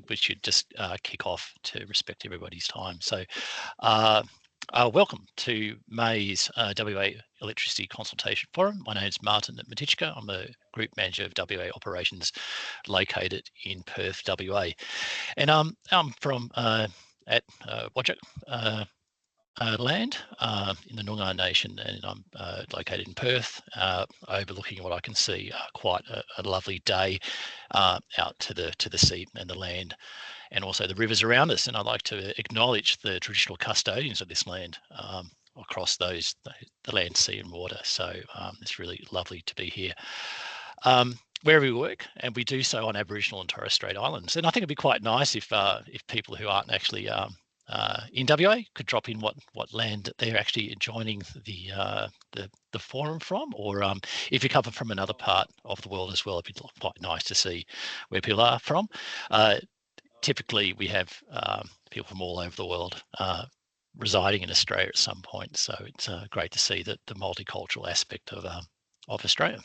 think we should just kick off to respect everybody's time. So welcome to May's WA Electricity Consultation Forum. My name is Martin Matichka. I'm the Group Manager of WA Operations located in Perth, WA. And I'm from at Wajak land in the Noongar Nation, and I'm located in Perth, overlooking what I can see quite a lovely day out to the sea and the land, and also the rivers around us. And I'd like to acknowledge the traditional custodians of this land across the land, sea and water. So it's really lovely to be here. Wherever we work, and we do so on Aboriginal and Torres Strait Islands. And I think it'd be quite nice if people who aren't actually in WA could drop in what land that they're actually joining the forum from, or if you come from another part of the world as well, it'd be quite nice to see where people are from. Typically, we have people from all over the world residing in Australia at some point, so it's great to see the multicultural aspect of Australia.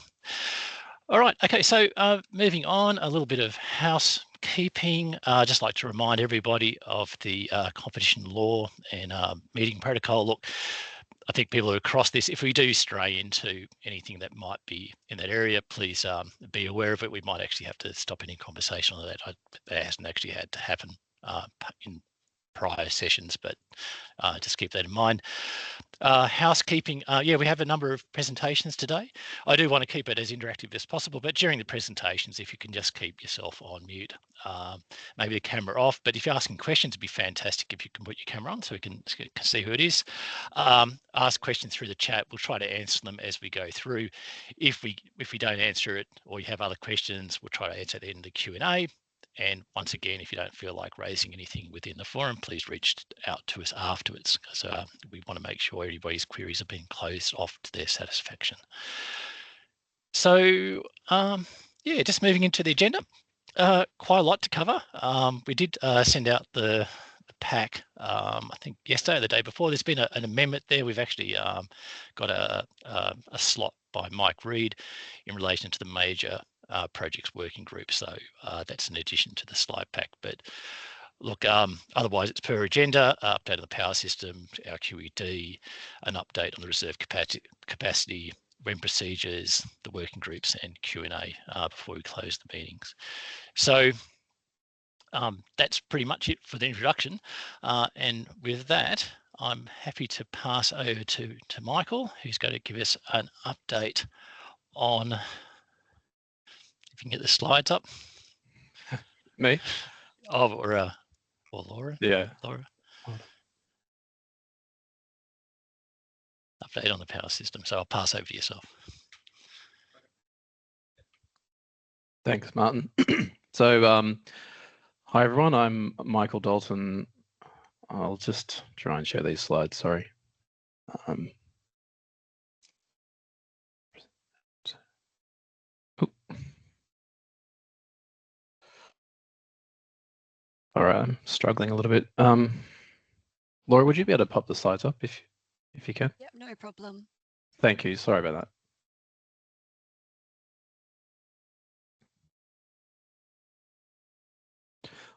All right, okay, so moving on, a little bit of housekeeping. I'd just like to remind everybody of the competition law and meeting protocol. Look, I think people who across this, if we do stray into anything that might be in that area, please be aware of it. We might actually have to stop any conversation on that. That hasn't actually had to happen in prior sessions, but just keep that in mind. Housekeeping, yeah, we have a number of presentations today. I do want to keep it as interactive as possible, but during the presentations, if you can just keep yourself on mute, maybe the camera off, but if you're asking questions, it'd be fantastic if you can put your camera on so we can see who it is. Ask questions through the chat. We'll try to answer them as we go through. If we don't answer it, or you have other questions, we'll try to answer at the end of the Q&A. And once again, if you don't feel like raising anything within the forum, please reach out to us afterwards, because we want to make sure everybody's queries are being closed off to their satisfaction. So, yeah, just moving into the agenda, quite a lot to cover. We did send out the pack, I think yesterday or the day before. There's been an amendment there. We've actually got a slot by Mike Reid in relation to the major projects working group, so that's in addition to the slide pack. But look, otherwise it's per agenda: update of the power system, our QED, an update on the reserve capacity, REM procedures, the working groups, and Q&A before we close the meetings. So that's pretty much it for the introduction, and with that, I'm happy to pass over to Michael, who's going to give us an update on, if you can get the slides up. Me? Oh, or Laura? Yeah. Laura. Update on the power system. So I'll pass over to yourself. Thanks, Martin. So, hi everyone, I'm Michael Dalton. I'll just try and share these slides, sorry. All right, I'm struggling a little bit. Laura, would you be able to pop the slides up if you can? Yep, no problem. Thank you. Sorry about that.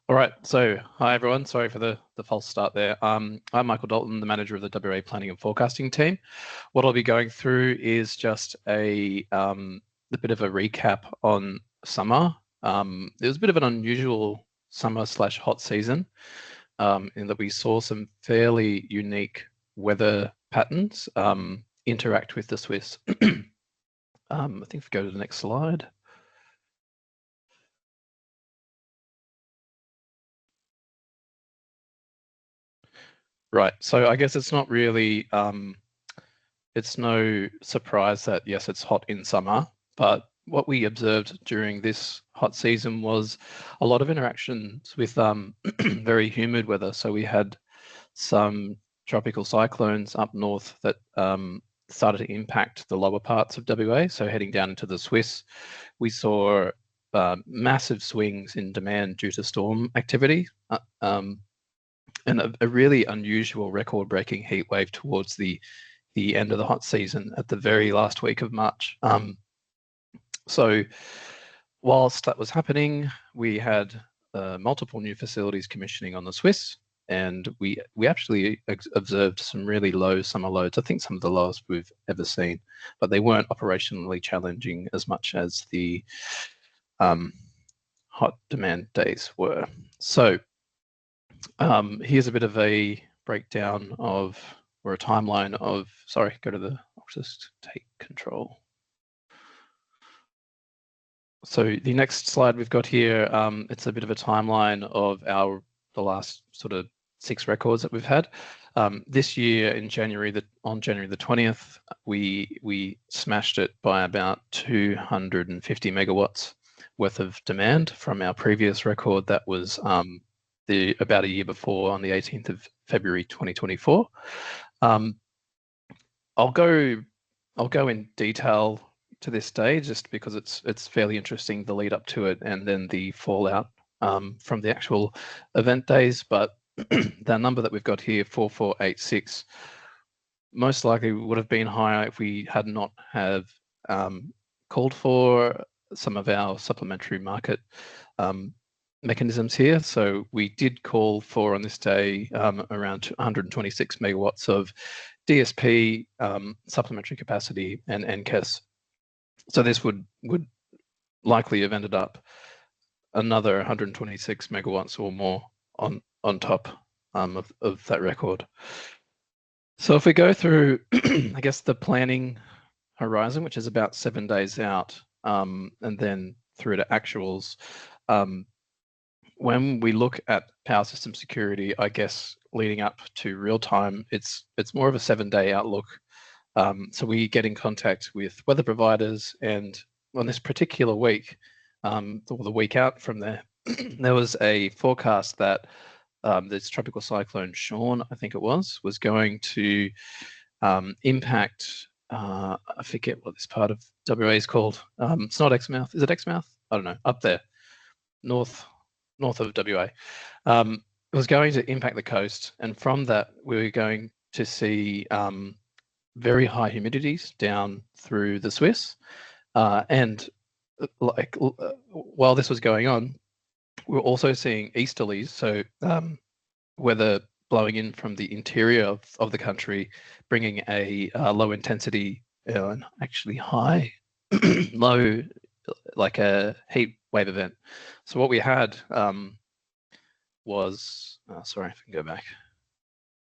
All right, so hi everyone. Sorry for the false start there. I'm Michael Dalton, the manager of the WA Planning and Forecasting team. What I'll be going through is just a bit of a recap on summer. It was a bit of an unusual summer/hot season in that we saw some fairly unique weather patterns interact with the Swiss. I think if we go to the next slide. Right, so I guess it's not really, it's no surprise that yes, it's hot in summer, but what we observed during this hot season was a lot of interactions with very humid weather. So we had some tropical cyclones up north that started to impact the lower parts of WA. So heading down into the Swiss, we saw massive swings in demand due to storm activity and a really unusual record-breaking heat wave towards the end of the hot season at the very last week of March. So whilst that was happening, we had multiple new facilities commissioning on the Swiss, and we actually observed some really low summer loads. I think some of the lowest we've ever seen, but they weren't operationally challenging as much as the hot demand days were. So here's a bit of a breakdown of, or a timeline of, sorry, go to the, I'll just take control. So the next slide we've got here, it's a bit of a timeline of the last sort of 6 records that we've had. This year in January, on January the 20th, we smashed it by about 250 megawatts worth of demand from our previous record that was about a year before, on the 18th of February 2024. I'll go in detail to this day just because it's fairly interesting, the lead up to it and then the fallout from the actual event days. But the number that we've got here, 4486, most likely would have been higher if we had not have called for some of our supplementary market mechanisms here. So we did call for, on this day, around 126 megawatts of DSP, supplementary capacity, and NCAS. So this would likely have ended up another 126 megawatts or more on top of that record. So if we go through, I guess, the planning horizon, which is about 7 days out, and then through to actuals, when we look at power system security, I guess leading up to real time, it's more of a 7-day outlook. So we get in contact with weather providers, and on this particular week, the week out from there, there was a forecast that this tropical cyclone Sean, I think it was going to impact, I forget what this part of WA is called. It's not Exmouth. Is it Exmouth? I don't know. Up there, north of WA. It was going to impact the coast, and from that, we were going to see very high humidities down through the Swiss, and while this was going on, we were also seeing easterlies, so weather blowing in from the interior of the country, bringing a low intensity, and actually high, low, like a heat wave event. So what we had was, sorry, if I can go back.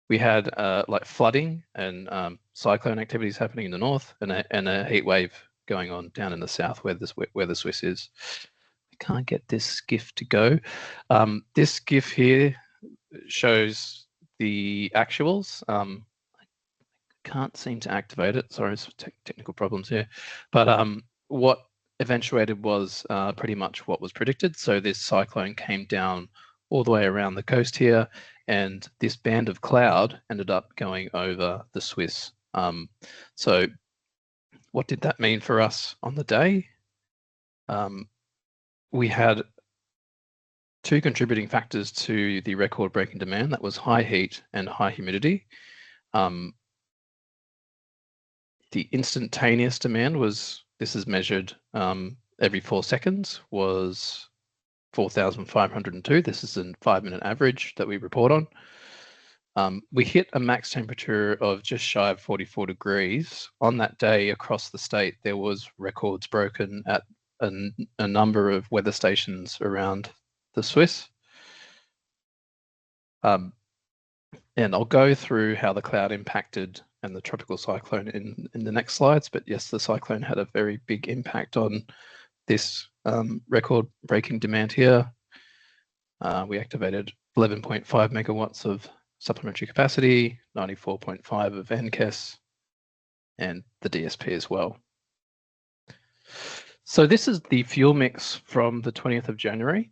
We had like flooding and cyclone activities happening in the north, and a heat wave going on down in the south where the Swiss is. I can't get this GIF to go. This GIF here shows the actuals. I can't seem to activate it. Sorry, it's technical problems here. But what eventuated was pretty much what was predicted. So this cyclone came down all the way around the coast here, and this band of cloud ended up going over the Swiss. So what did that mean for us on the day? We had 2 contributing factors to the record-breaking demand. That was high heat and high humidity. The instantaneous demand was, this is measured every 4 seconds, was 4,502. This is a 5-minute average that we report on. We hit a max temperature of just shy of 44 degrees. On that day across the state, there was records broken at a number of weather stations around the Swiss. And I'll go through how the cloud impacted and the tropical cyclone in the next slides. But yes, the cyclone had a very big impact on this record-breaking demand here. We activated 11.5 megawatts of supplementary capacity, 94.5 of NCAS, and the DSP as well. So this is the fuel mix from the 20th of January.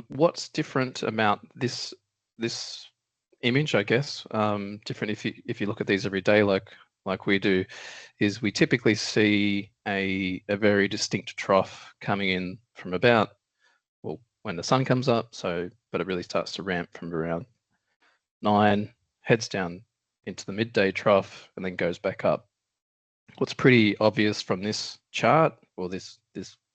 What's different about this image, I guess, different if you look at these every day like we do, is we typically see a very distinct trough coming in from about, well, when the sun comes up, but it really starts to ramp from around 9, heads down into the midday trough, and then goes back up. What's pretty obvious from this chart, or this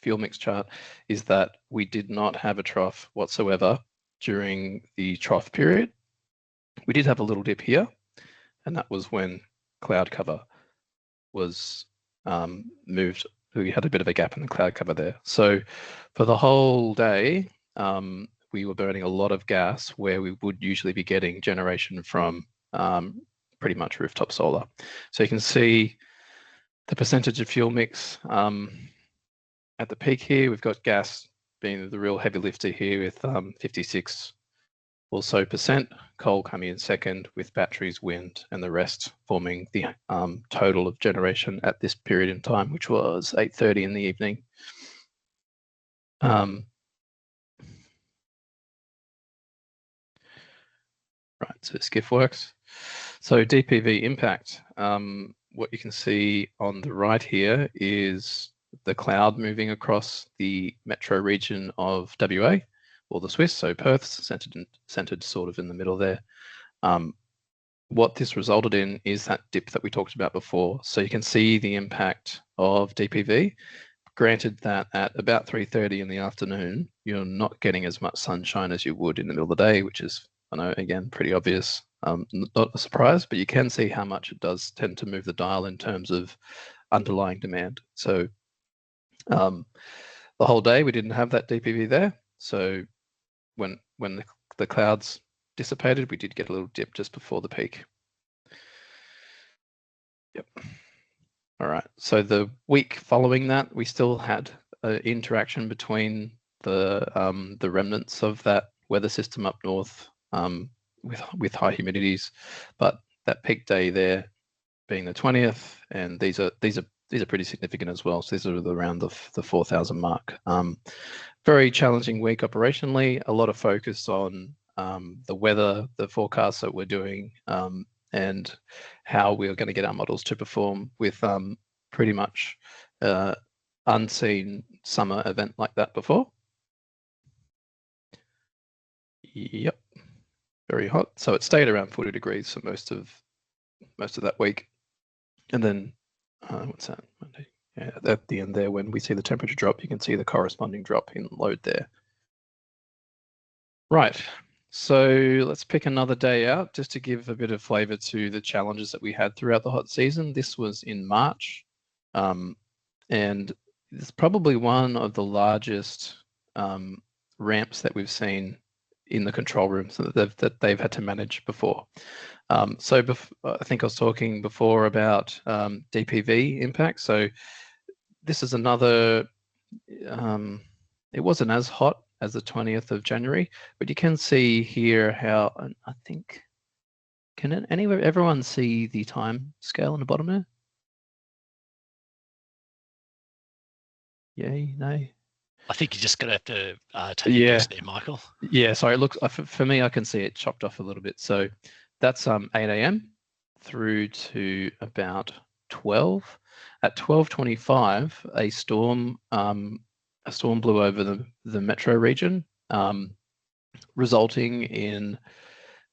fuel mix chart is that we did not have a trough whatsoever during the trough period. We did have a little dip here, and that was when cloud cover was moved. We had a bit of a gap in the cloud cover there. So for the whole day, we were burning a lot of gas where we would usually be getting generation from pretty much rooftop solar. So you can see the percentage of fuel mix at the peak here. We've got gas being the real heavy lifter here with 56 or so percent, coal coming in second, with batteries, wind, and the rest forming the total of generation at this period in time, which was 8:30 in the evening. Right, so skiff works. So DPV impact, what you can see on the right here is the cloud moving across the metro region of WA, or the Swiss, so Perth's centered sort of in the middle there. What this resulted in is that dip that we talked about before. So you can see the impact of DPV. Granted that at about 3:30 in the afternoon, you're not getting as much sunshine as you would in the middle of the day, which is, I know, again, pretty obvious. Not a surprise, but you can see how much it does tend to move the dial in terms of underlying demand. So the whole day we didn't have that DPV there. So when the clouds dissipated, we did get a little dip just before the peak. Yep. All right. So the week following that, we still had an interaction between the remnants of that weather system up north with high humidities, but that peak day there being the 20th, and these are pretty significant as well. So these are around the 4,000 mark. Very challenging week operationally. A lot of focus on the weather, the forecasts that we're doing, and how we are going to get our models to perform with pretty much unseen summer event like that before. Yep, very hot. So it stayed around 40 degrees for most of that week, and then what's that? Monday. Yeah, at the end there, when we see the temperature drop, you can see the corresponding drop in load there. Right. So let's pick another day out just to give a bit of flavour to the challenges that we had throughout the hot season. This was in March, and it's probably one of the largest ramps that we've seen in the control rooms that they've had to manage before. So I think I was talking before about DPV impact. So this is another, it wasn't as hot as the 20th of January, but you can see here how, I think, can everyone see the time scale on the bottom there? Yay, no? I think you're just going to have to take a guess there, Michael. Yeah, sorry, it looks, for me, I can see it chopped off a little bit. So that's 8 a.m. through to about 12. At 12:25, a storm blew over the metro region, resulting in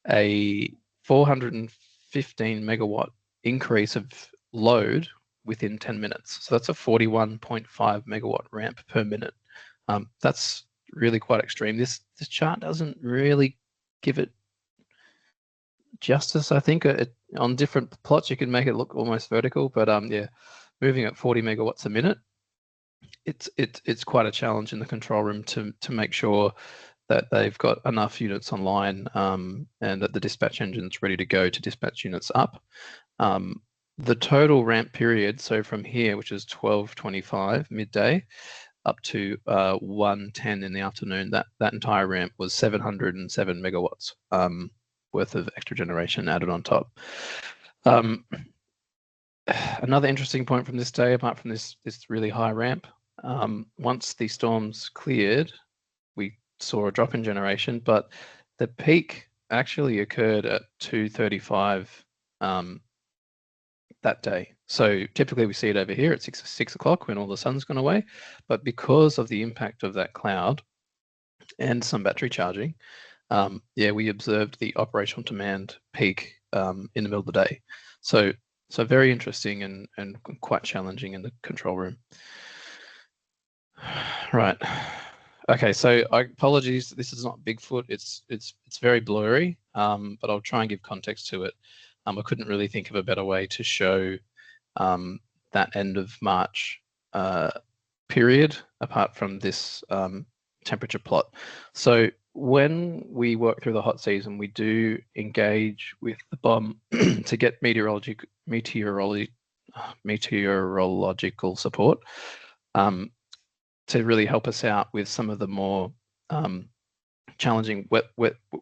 a 415 megawatt increase of load within 10 minutes. So that's a 41.5 megawatt ramp per minute. That's really quite extreme. This chart doesn't really give it justice. I think on different plots you can make it look almost vertical, but yeah, moving at 40 megawatts a minute, it's quite a challenge in the control room to make sure that they've got enough units online and that the dispatch engine's ready to go to dispatch units up. The total ramp period, so from here, which is 12:25 midday, up to 1:10 in the afternoon, that entire ramp was 707 megawatts worth of extra generation added on top. Another interesting point from this day, apart from this really high ramp, once the storms cleared, we saw a drop in generation, but the peak actually occurred at 2:35 that day. So typically we see it over here at 6 o'clock when all the sun's gone away, but because of the impact of that cloud and some battery charging, yeah, we observed the operational demand peak in the middle of the day. So very interesting and quite challenging in the control room. Right. Okay, so apologies. This is not Bigfoot. It's very blurry, but I'll try and give context to it. I couldn't really think of a better way to show that end of March period apart from this temperature plot. So when we work through the hot season, we do engage with the BOM to get meteorological support to really help us out with some of the more challenging wet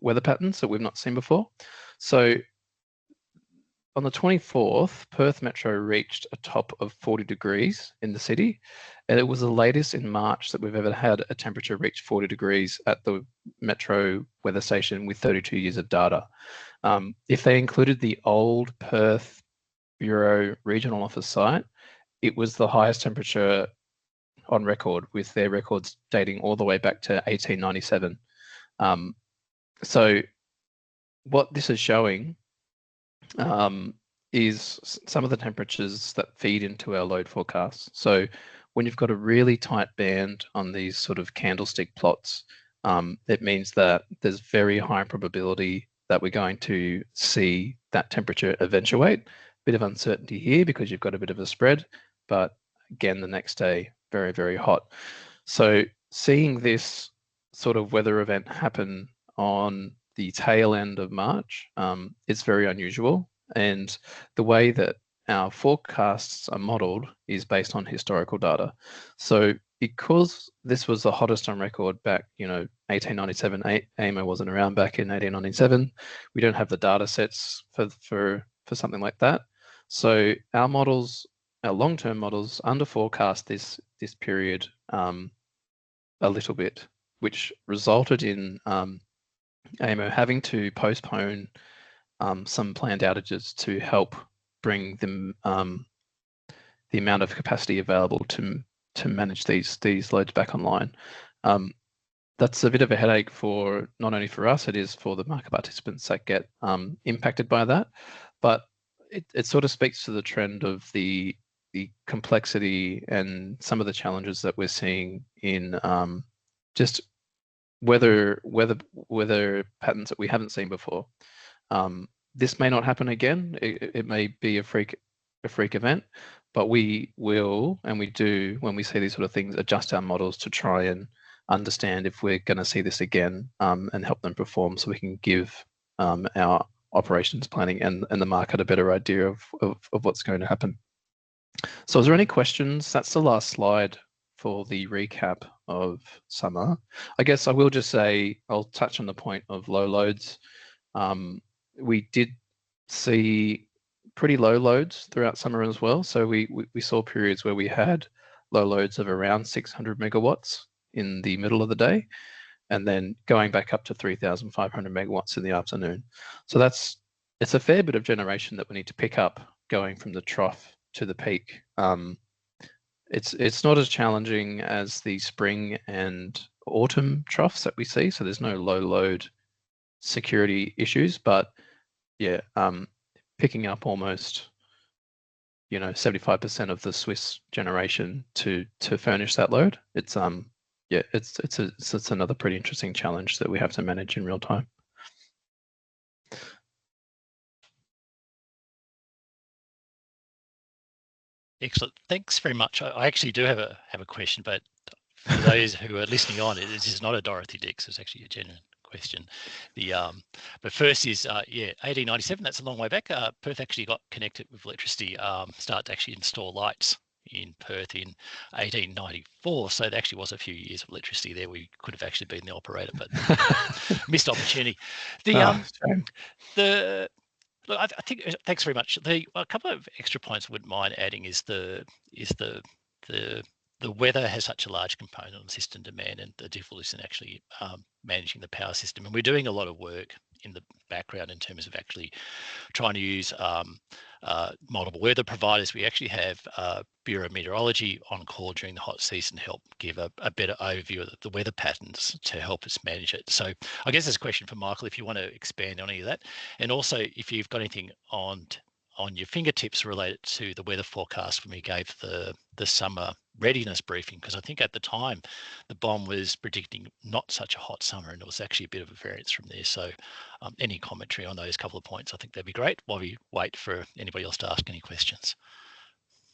weather patterns that we've not seen before. So on the 24th, Perth Metro reached a top of 40 degrees in the city, and it was the latest in March that we've ever had a temperature reach 40 degrees at the Metro weather station with 32 years of data. If they included the old Perth Bureau regional office site, it was the highest temperature on record, with their records dating all the way back to 1897. So what this is showing is some of the temperatures that feed into our load forecasts. So when you've got a really tight band on these sort of candlestick plots, it means that there's very high probability that we're going to see that temperature eventuate. Bit of uncertainty here because you've got a bit of a spread, but again, the next day, very, very hot. So seeing this sort of weather event happen on the tail end of March, it's very unusual. And the way that our forecasts are modeled is based on historical data. So because this was the hottest on record back, 1897, AEMO wasn't around back in 1897. We don't have the data sets for something like that. So our models, our long-term models, under forecast this period a little bit, which resulted in AEMO having to postpone some planned outages to help bring them the amount of capacity available to manage these loads back online. That's a bit of a headache for not only for us, it is for the market participants that get impacted by that. But it sort of speaks to the trend of the complexity and some of the challenges that we're seeing in just weather patterns that we haven't seen before. This may not happen again. It may be a freak event, but we will, and we do, when we see these sort of things, adjust our models to try and understand if we're going to see this again, and help them perform, so we can give our operations planning and the market a better idea of what's going to happen. So is there any questions? That's the last slide for the recap of summer. I guess I will just say, I'll touch on the point of low loads. We did see pretty low loads throughout summer as well. So we saw periods where we had low loads of around 600 megawatts in the middle of the day, and then going back up to 3,500 megawatts in the afternoon. So it's a fair bit of generation that we need to pick up going from the trough to the peak. It's not as challenging as the spring and autumn troughs that we see. So there's no low load security issues, but yeah, picking up almost 75% of the Swiss generation to furnish that load. It's it's another pretty interesting challenge that we have to manage in real time. Excellent. Thanks very much. I actually do have a question, but for those who are listening on, this is not a Dorothy Dix. It's actually a genuine question. But first is 1897. That's a long way back. Perth actually got connected with electricity. Started to actually install lights in Perth in 1894. So there actually was a few years of electricity there. We could have actually been the operator, but missed opportunity. Look, I think thanks very much. A couple of extra points I wouldn't mind adding is the weather has such a large component on system demand and the difficulties in actually managing the power system. And we're doing a lot of work in the background in terms of actually trying to use multiple weather providers. We actually have Bureau of Meteorology on call during the hot season to help give a better overview of the weather patterns to help us manage it. So I guess there's a question for Michael, if you want to expand on any of that. And also if you've got anything on on your fingertips related to the weather forecast when we gave the summer readiness briefing, because I think at the time the BOM was predicting not such a hot summer, and it was actually a bit of a variance from there. So any commentary on those couple of points, I think that'd be great while we wait for anybody else to ask any questions.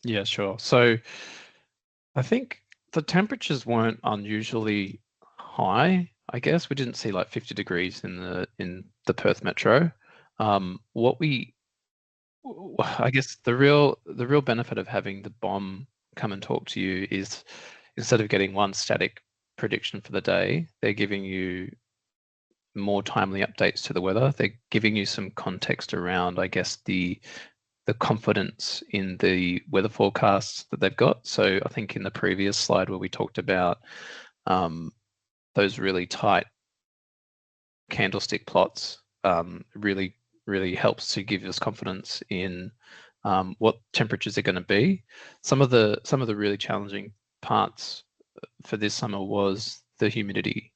Yeah, sure. So I think the temperatures weren't unusually high. I guess we didn't see like 50 degrees in the Perth metro. I guess the real benefit of having the BOM come and talk to you is, instead of getting one static prediction for the day, they're giving you more timely updates to the weather. They're giving you some context around, I guess, the confidence in the weather forecasts that they've got. So I think in the previous slide where we talked about those really tight candlestick plots, really helps to give us confidence in what temperatures are going to be. Some of the really challenging parts for this summer was the humidity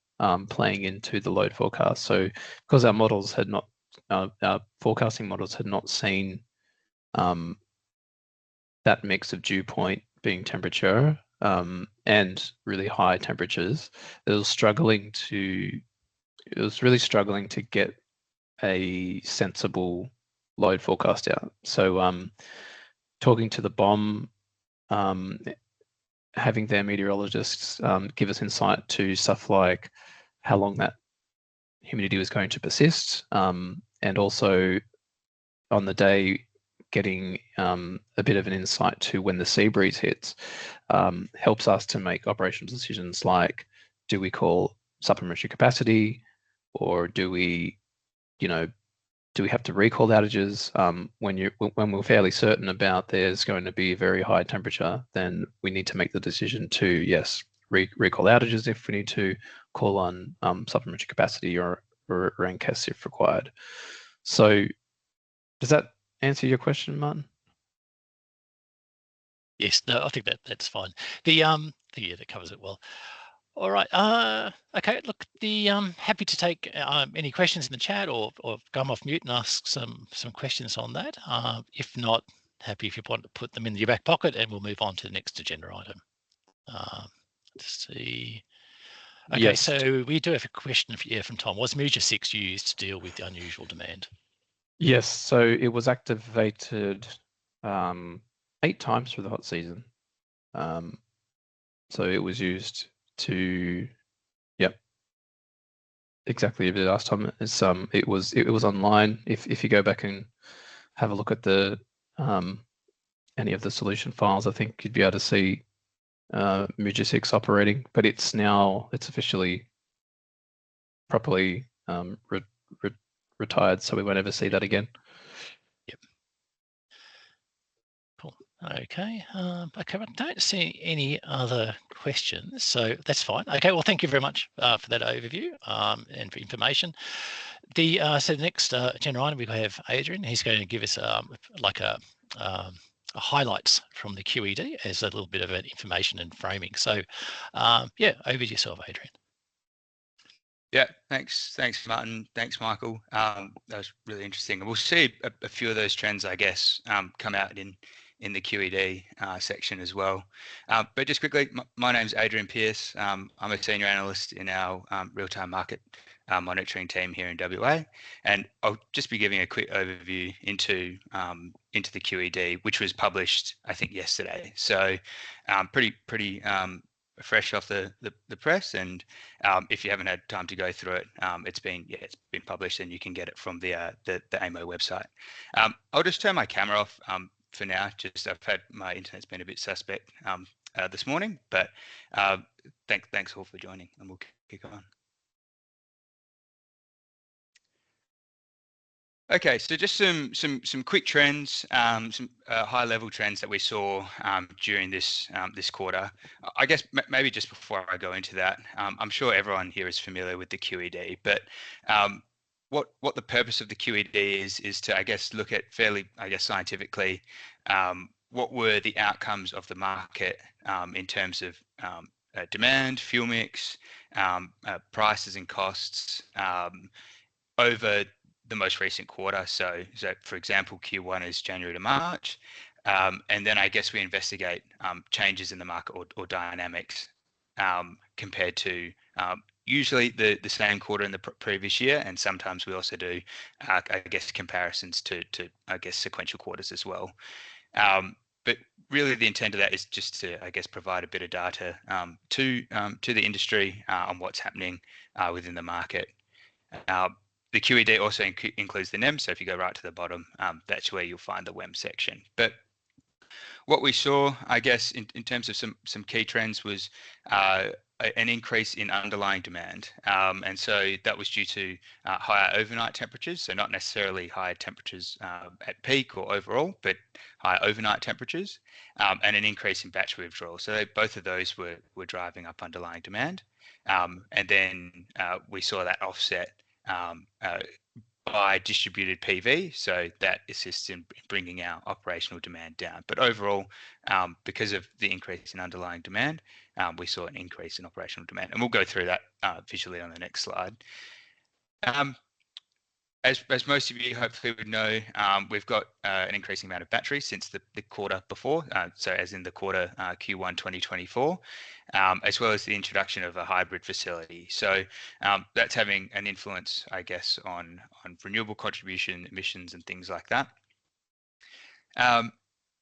playing into the load forecast. So because our models had not, our forecasting models had not seen that mix of dew point being temperature and really high temperatures, it was really struggling to get a sensible load forecast out. So talking to the BOM, having their meteorologists give us insight to stuff like how long that humidity was going to persist, and also on the day getting a bit of an insight to when the sea breeze hits, helps us to make operational decisions like, do we call supplementary capacity, or do we have to recall outages? When we're fairly certain about there's going to be a very high temperature, then we need to make the decision to, yes, recall outages if we need to, call on supplementary capacity or RNCAS if required. So does that answer your question, Martin? Yes, no, I think that's fine. Yeah, that covers it well. All right. Okay. Look, happy to take any questions in the chat, or come off mute and ask some questions on that. If not, happy if you want to put them in your back pocket, and we'll move on to the next agenda item. Let's see. Okay, yes. So we do have a question from Tom. Was Measure 6 used to deal with the unusual demand? Yes. So it was activated 8 times through the hot season. So it was used to, yep, exactly. The last time it was online. If you go back and have a look at the any of the solution files, I think you'd be able to see Muja 6 operating, but it's officially properly retired, so we won't ever see that again. Yep. Cool. Okay. Okay, I don't see any other questions, so that's fine. Okay, well, thank you very much for that overview and for information. So the next agenda item, we have Adrian. He's going to give us like a highlights from the QED as a little bit of an information and framing. So yeah, over to yourself, Adrian. Yeah, thanks Martin, thanks Michael. That was really interesting. We'll see a few of those trends, I guess, come out in the QED section as well. But just quickly, my name's Adrian Pearce. I'm a senior analyst in our real-time market monitoring team here in WA, and I'll just be giving a quick overview into the QED, which was published, I think, yesterday. So pretty fresh off the press, and if you haven't had time to go through it, it's been published, and you can get it from the AEMO website. I'll just turn my camera off for now. Just my internet's been a bit suspect this morning, but thanks all for joining, and we'll kick on. Okay, so just some quick trends, some high-level trends that we saw during this quarter. I guess maybe just before I go into that, I'm sure everyone here is familiar with the QED, but what the purpose of the QED is to, I guess, look at fairly, I guess, scientifically, what were the outcomes of the market in terms of demand, fuel mix, prices and costs over the most recent quarter. So for example, Q1 is January to March. And then I guess we investigate changes in the market or dynamics compared to usually the same quarter in the previous year, and sometimes we also do, I guess, comparisons to I guess sequential quarters as well. But really, the intent of that is just to, I guess, provide a bit of data to the industry on what's happening within the market. The QED also includes the NEM, so if you go right to the bottom, that's where you'll find the WEM section. But what we saw, I guess, in terms of some key trends was an increase in underlying demand. And so that was due to higher overnight temperatures, so not necessarily higher temperatures at peak or overall, but higher overnight temperatures, and an increase in battery withdrawal. So both of those were driving up underlying demand. And then we saw that offset by distributed PV, so that assists in bringing our operational demand down. But overall, because of the increase in underlying demand, we saw an increase in operational demand, and we'll go through that visually on the next slide. As most of you hopefully would know, we've got an increasing amount of batteries since the quarter before, so as in the quarter Q1 2024, as well as the introduction of a hybrid facility. So that's having an influence, I guess, on renewable contribution, emissions, and things like that.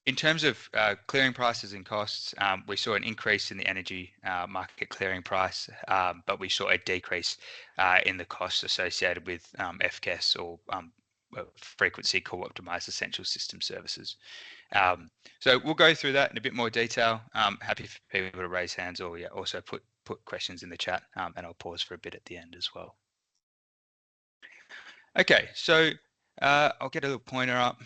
In terms of clearing prices and costs, we saw an increase in the energy market clearing price, but we saw a decrease in the costs associated with FCAS or frequency co-optimized essential system services. So we'll go through that in a bit more detail. Happy for people to raise hands or also put questions in the chat, and I'll pause for a bit at the end as well. Okay, so I'll get a little pointer up.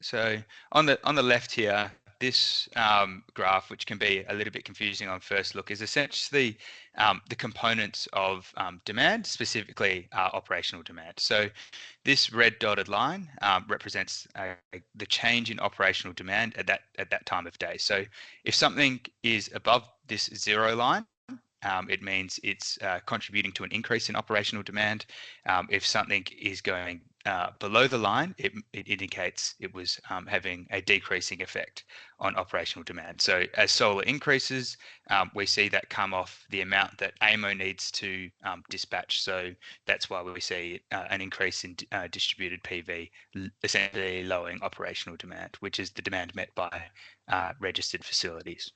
So on the left here, this graph, which can be a little bit confusing on first look, is essentially the components of demand, specifically operational demand. So this red dotted line represents the change in operational demand at that time of day. So if something is above this zero line, it means it's contributing to an increase in operational demand. If something is going below the line, it indicates it was having a decreasing effect on operational demand. So as solar increases, we see that come off the amount that AEMO needs to dispatch. So that's why we see an increase in distributed PV, essentially lowering operational demand, which is the demand met by registered facilities.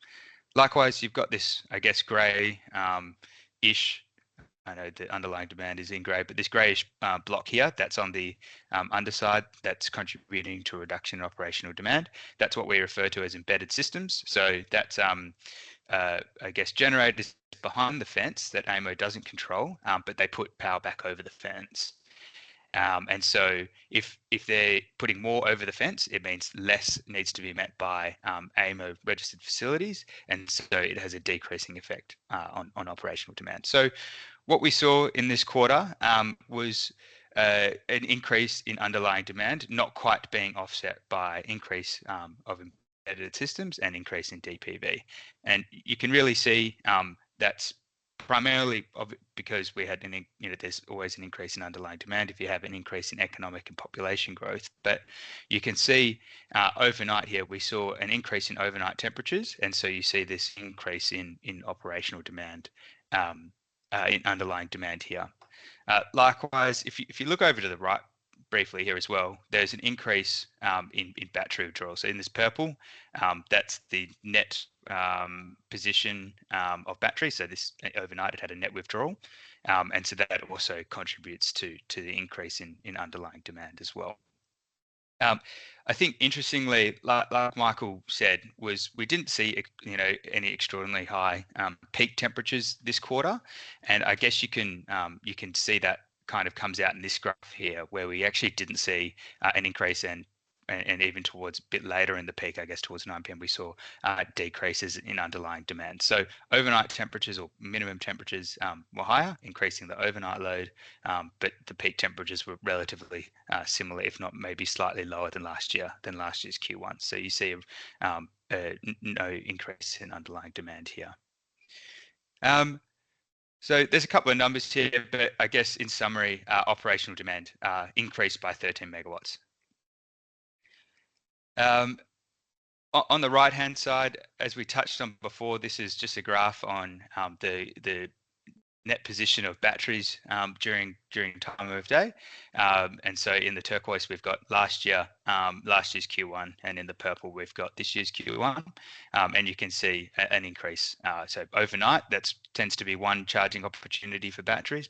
Likewise, you've got this, I guess, grey-ish, I know the underlying demand is in grey, but this greyish block here, that's on the underside, that's contributing to a reduction in operational demand. That's what we refer to as embedded systems. So that's, I guess, generators behind the fence that AEMO doesn't control, but they put power back over the fence. And so if they're putting more over the fence, it means less needs to be met by AEMO registered facilities. And so it has a decreasing effect on operational demand. So what we saw in this quarter was an increase in underlying demand, not quite being offset by increase of embedded systems and increase in DPV. And you can really see that's primarily because we had there's always an increase in underlying demand if you have an increase in economic and population growth. But you can see overnight here, we saw an increase in overnight temperatures. And so you see this increase in operational demand, in underlying demand here. Likewise, if you look over to the right briefly here as well, there's an increase in battery withdrawal. So in this purple, that's the net position of battery. So this overnight it had a net withdrawal, and so that also contributes to the increase in underlying demand as well. I think interestingly, like Michael said, was we didn't see any extraordinarily high peak temperatures this quarter, and I guess you can see that kind of comes out in this graph here, where we actually didn't see an increase and even towards a bit later in the peak, I guess towards 9 p.m. we saw decreases in underlying demand. So overnight temperatures or minimum temperatures were higher, increasing the overnight load, but the peak temperatures were relatively similar, if not maybe slightly lower than last year's Q1. So you see no increase in underlying demand here. So there's a couple of numbers here, but I guess in summary, operational demand increased by 13 megawatts. On the right-hand side, as we touched on before, this is just a graph on the net position of batteries during time of day, and so in the turquoise we've got last year's Q1, and in the purple we've got this year's Q1, and you can see an increase. So overnight, that tends to be one charging opportunity for batteries,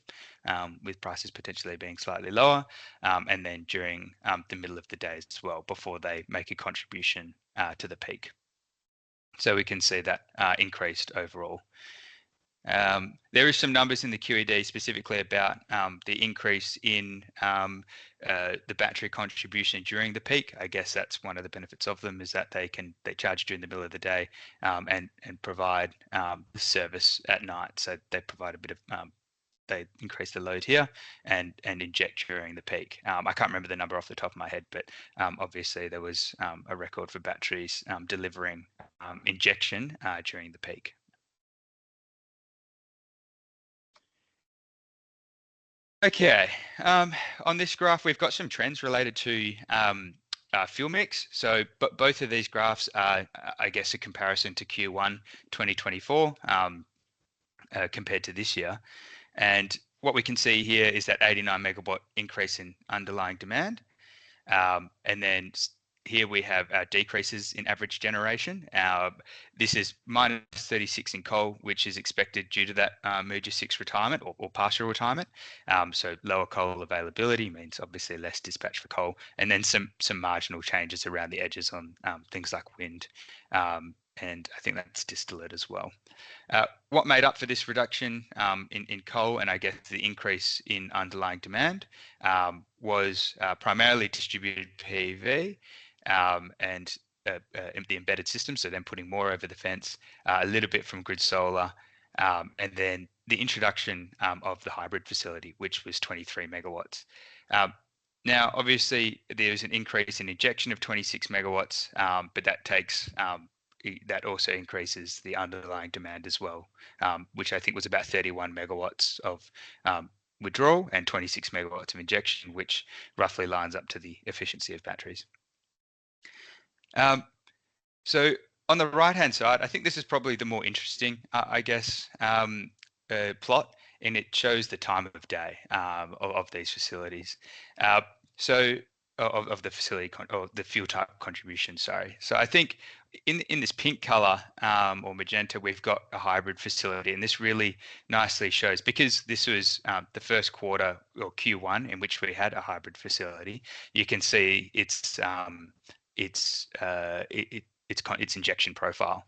with prices potentially being slightly lower, and then during the middle of the day as well, before they make a contribution to the peak. So we can see that increased overall. There is some numbers in the QED specifically about the increase in the battery contribution during the peak. I guess that's one of the benefits of them, is that they charge during the middle of the day and provide the service at night. So they provide a bit of they increase the load here and inject during the peak. I can't remember the number off the top of my head, but obviously there was a record for batteries delivering injection during the peak. Okay, on this graph, we've got some trends related to fuel mix. So both of these graphs are, I guess, a comparison to Q1 2024 compared to this year. And what we can see here is that 89 megawatt increase in underlying demand. And then here we have our decreases in average generation. This is minus 36 in coal, which is expected due to that Merger 6 retirement or partial retirement. So lower coal availability means obviously less dispatch for coal, and then some marginal changes around the edges on things like wind, and I think that's distillate as well. What made up for this reduction in coal, and I guess the increase in underlying demand, was primarily distributed PV and the embedded system, so then putting more over the fence, a little bit from grid solar, and then the introduction of the hybrid facility, which was 23 megawatts. Now, obviously, there's an increase in injection of 26 megawatts, but that also increases the underlying demand as well, which I think was about 31 megawatts of withdrawal and 26 megawatts of injection, which roughly lines up to the efficiency of batteries. So on the right-hand side, I think this is probably the more interesting, I guess, plot, and it shows the time of day of these facilities. So of the facility or the fuel type contribution, sorry. So I think in this pink color or magenta, we've got a hybrid facility, and this really nicely shows, because this was the first quarter or Q1 in which we had a hybrid facility. You can see its injection profile.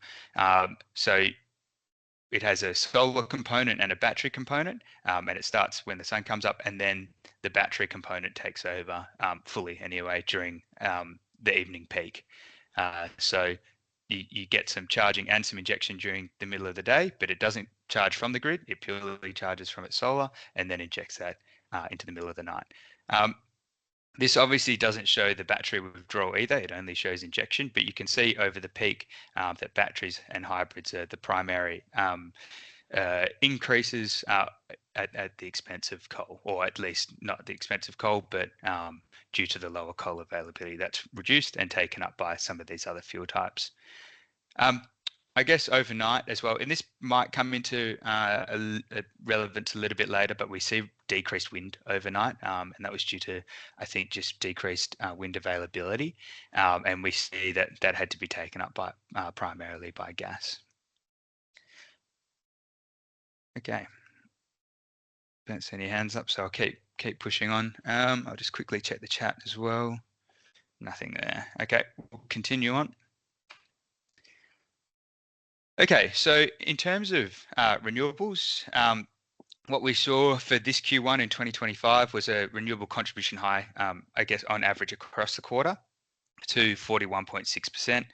So it has a solar component and a battery component, and it starts when the sun comes up, and then the battery component takes over fully anyway during the evening peak. So you get some charging and some injection during the middle of the day, but it doesn't charge from the grid. It purely charges from its solar and then injects that into the middle of the night. This obviously doesn't show the battery withdrawal either. It only shows injection, but you can see over the peak that batteries and hybrids are the primary increases at the expense of coal, or at least not at the expense of coal, but due to the lower coal availability, that's reduced and taken up by some of these other fuel types. I guess overnight as well, and this might come into relevance a little bit later, but we see decreased wind overnight, and that was due to, I think, just decreased wind availability, and we see that had to be taken up by primarily by gas. Okay, don't see any hands up, so I'll keep pushing on. I'll just quickly check the chat as well. Nothing there. Okay, we'll continue on. Okay, so in terms of renewables, what we saw for this Q1 in 2025 was a renewable contribution high, I guess on average across the quarter, to 41.6%.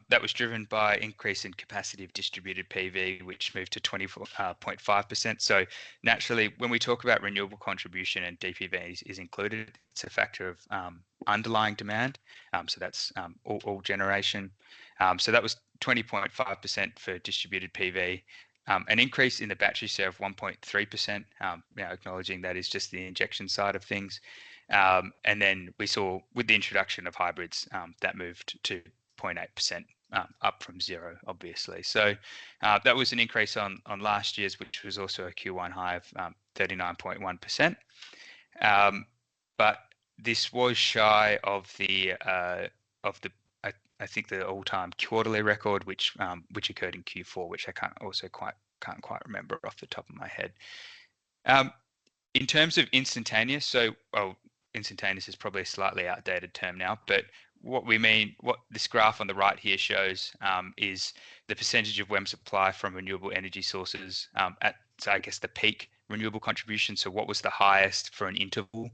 That was driven by increase in capacity of distributed PV, which moved to 24.5%. So naturally, when we talk about renewable contribution and DPV is included, it's a factor of underlying demand. So that's all generation. So that was 20.5% for distributed PV. an increase in the battery share of 1.3%, acknowledging that is just the injection side of things. And then we saw with the introduction of hybrids, that moved to 0.8%, up from 0, obviously. So that was an increase on last year's, which was also a Q1 high of 39.1%. But this was shy of the I think the all-time quarterly record, which occurred in Q4, which I can't quite remember off the top of my head. In terms of instantaneous, instantaneous is probably a slightly outdated term now, but what this graph on the right here shows is the percentage of WEM supply from renewable energy sources so I guess the peak renewable contribution. So what was the highest for an interval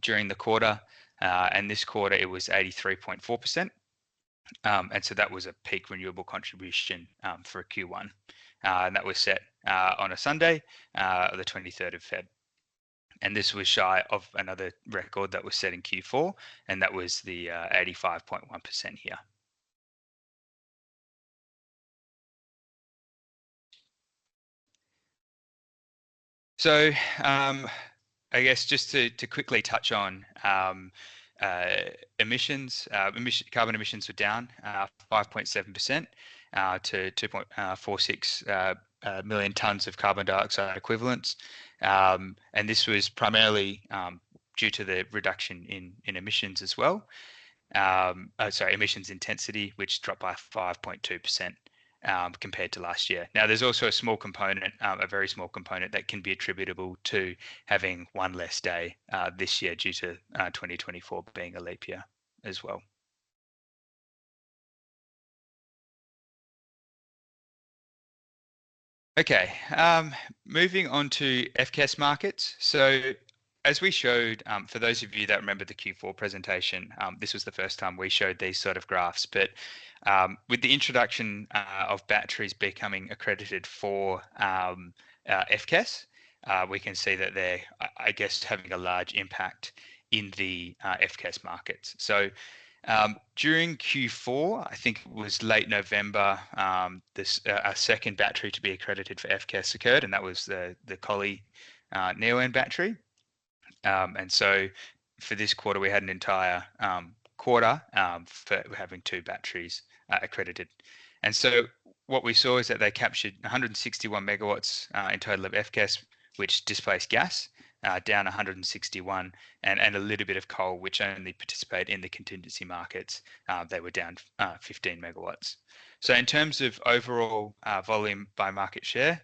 during the quarter? And this quarter it was 83.4%. And so that was a peak renewable contribution for a Q1. And that was set on a Sunday, the 23rd of Feb. And this was shy of another record that was set in Q4, and that was the 85.1% here. So I guess just to quickly touch on emissions, carbon emissions were down 5.7% to 2.46 million tonnes of carbon dioxide equivalents. And this was primarily due to the reduction in emissions as well. Emissions intensity, which dropped by 5.2%. Compared to last year. Now, there's also a small component, a very small component that can be attributable to having one less day this year due to 2024 being a leap year as well. Okay, moving on to FCAS markets. So as we showed, for those of you that remember the Q4 presentation, this was the first time we showed these sort of graphs, but with the introduction of batteries becoming accredited for FCAS, we can see that they're, I guess, having a large impact in the FCAS markets. So during Q4, I think it was late November, a second battery to be accredited for FCAS occurred, and that was the Collie Neoen battery. And so for this quarter, we had an entire quarter for having 2 batteries accredited. And so what we saw is that they captured 161 megawatts in total of FCAS, which displaced gas, down 161, and a little bit of coal, which only participate in the contingency markets. They were down 15 megawatts. So in terms of overall volume by market share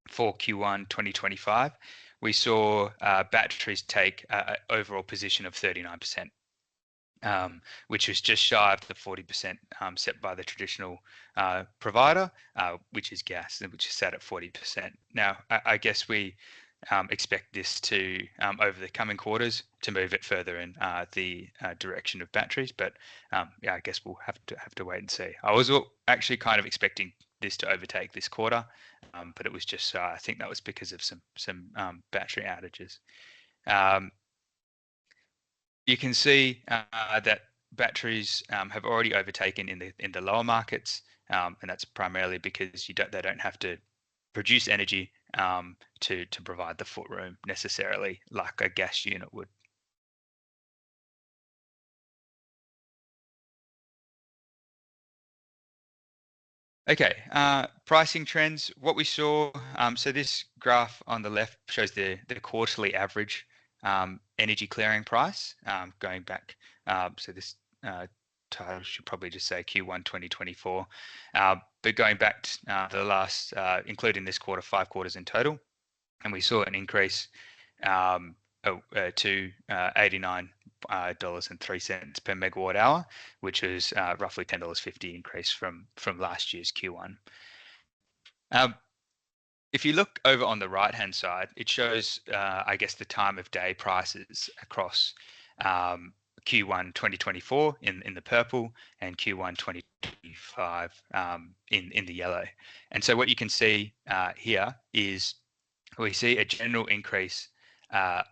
for Q1 2025, we saw batteries take an overall position of 39%, which was just shy of the 40% set by the traditional provider, which is gas, which is set at 40%. Now, I guess we expect this to, over the coming quarters, to move it further in the direction of batteries, but yeah, I guess we'll have to wait and see. I was actually kind of expecting this to overtake this quarter, but it was just I think that was because of some battery outages. You can see that batteries have already overtaken in the lower markets, and that's primarily because they don't have to produce energy to provide the footroom necessarily like a gas unit would. Okay, pricing trends. What we saw, so this graph on the left shows the quarterly average energy clearing price going back. So this title should probably just say Q1 2024, but going back to the last, including this quarter, 5 quarters in total, and we saw an increase to $89.03 per megawatt hour, which is roughly $10.50 increase from last year's Q1. If you look over on the right-hand side, it shows, I guess, the time of day prices across Q1 2024 in the purple and Q1 2025 in the yellow. And so what you can see here is we see a general increase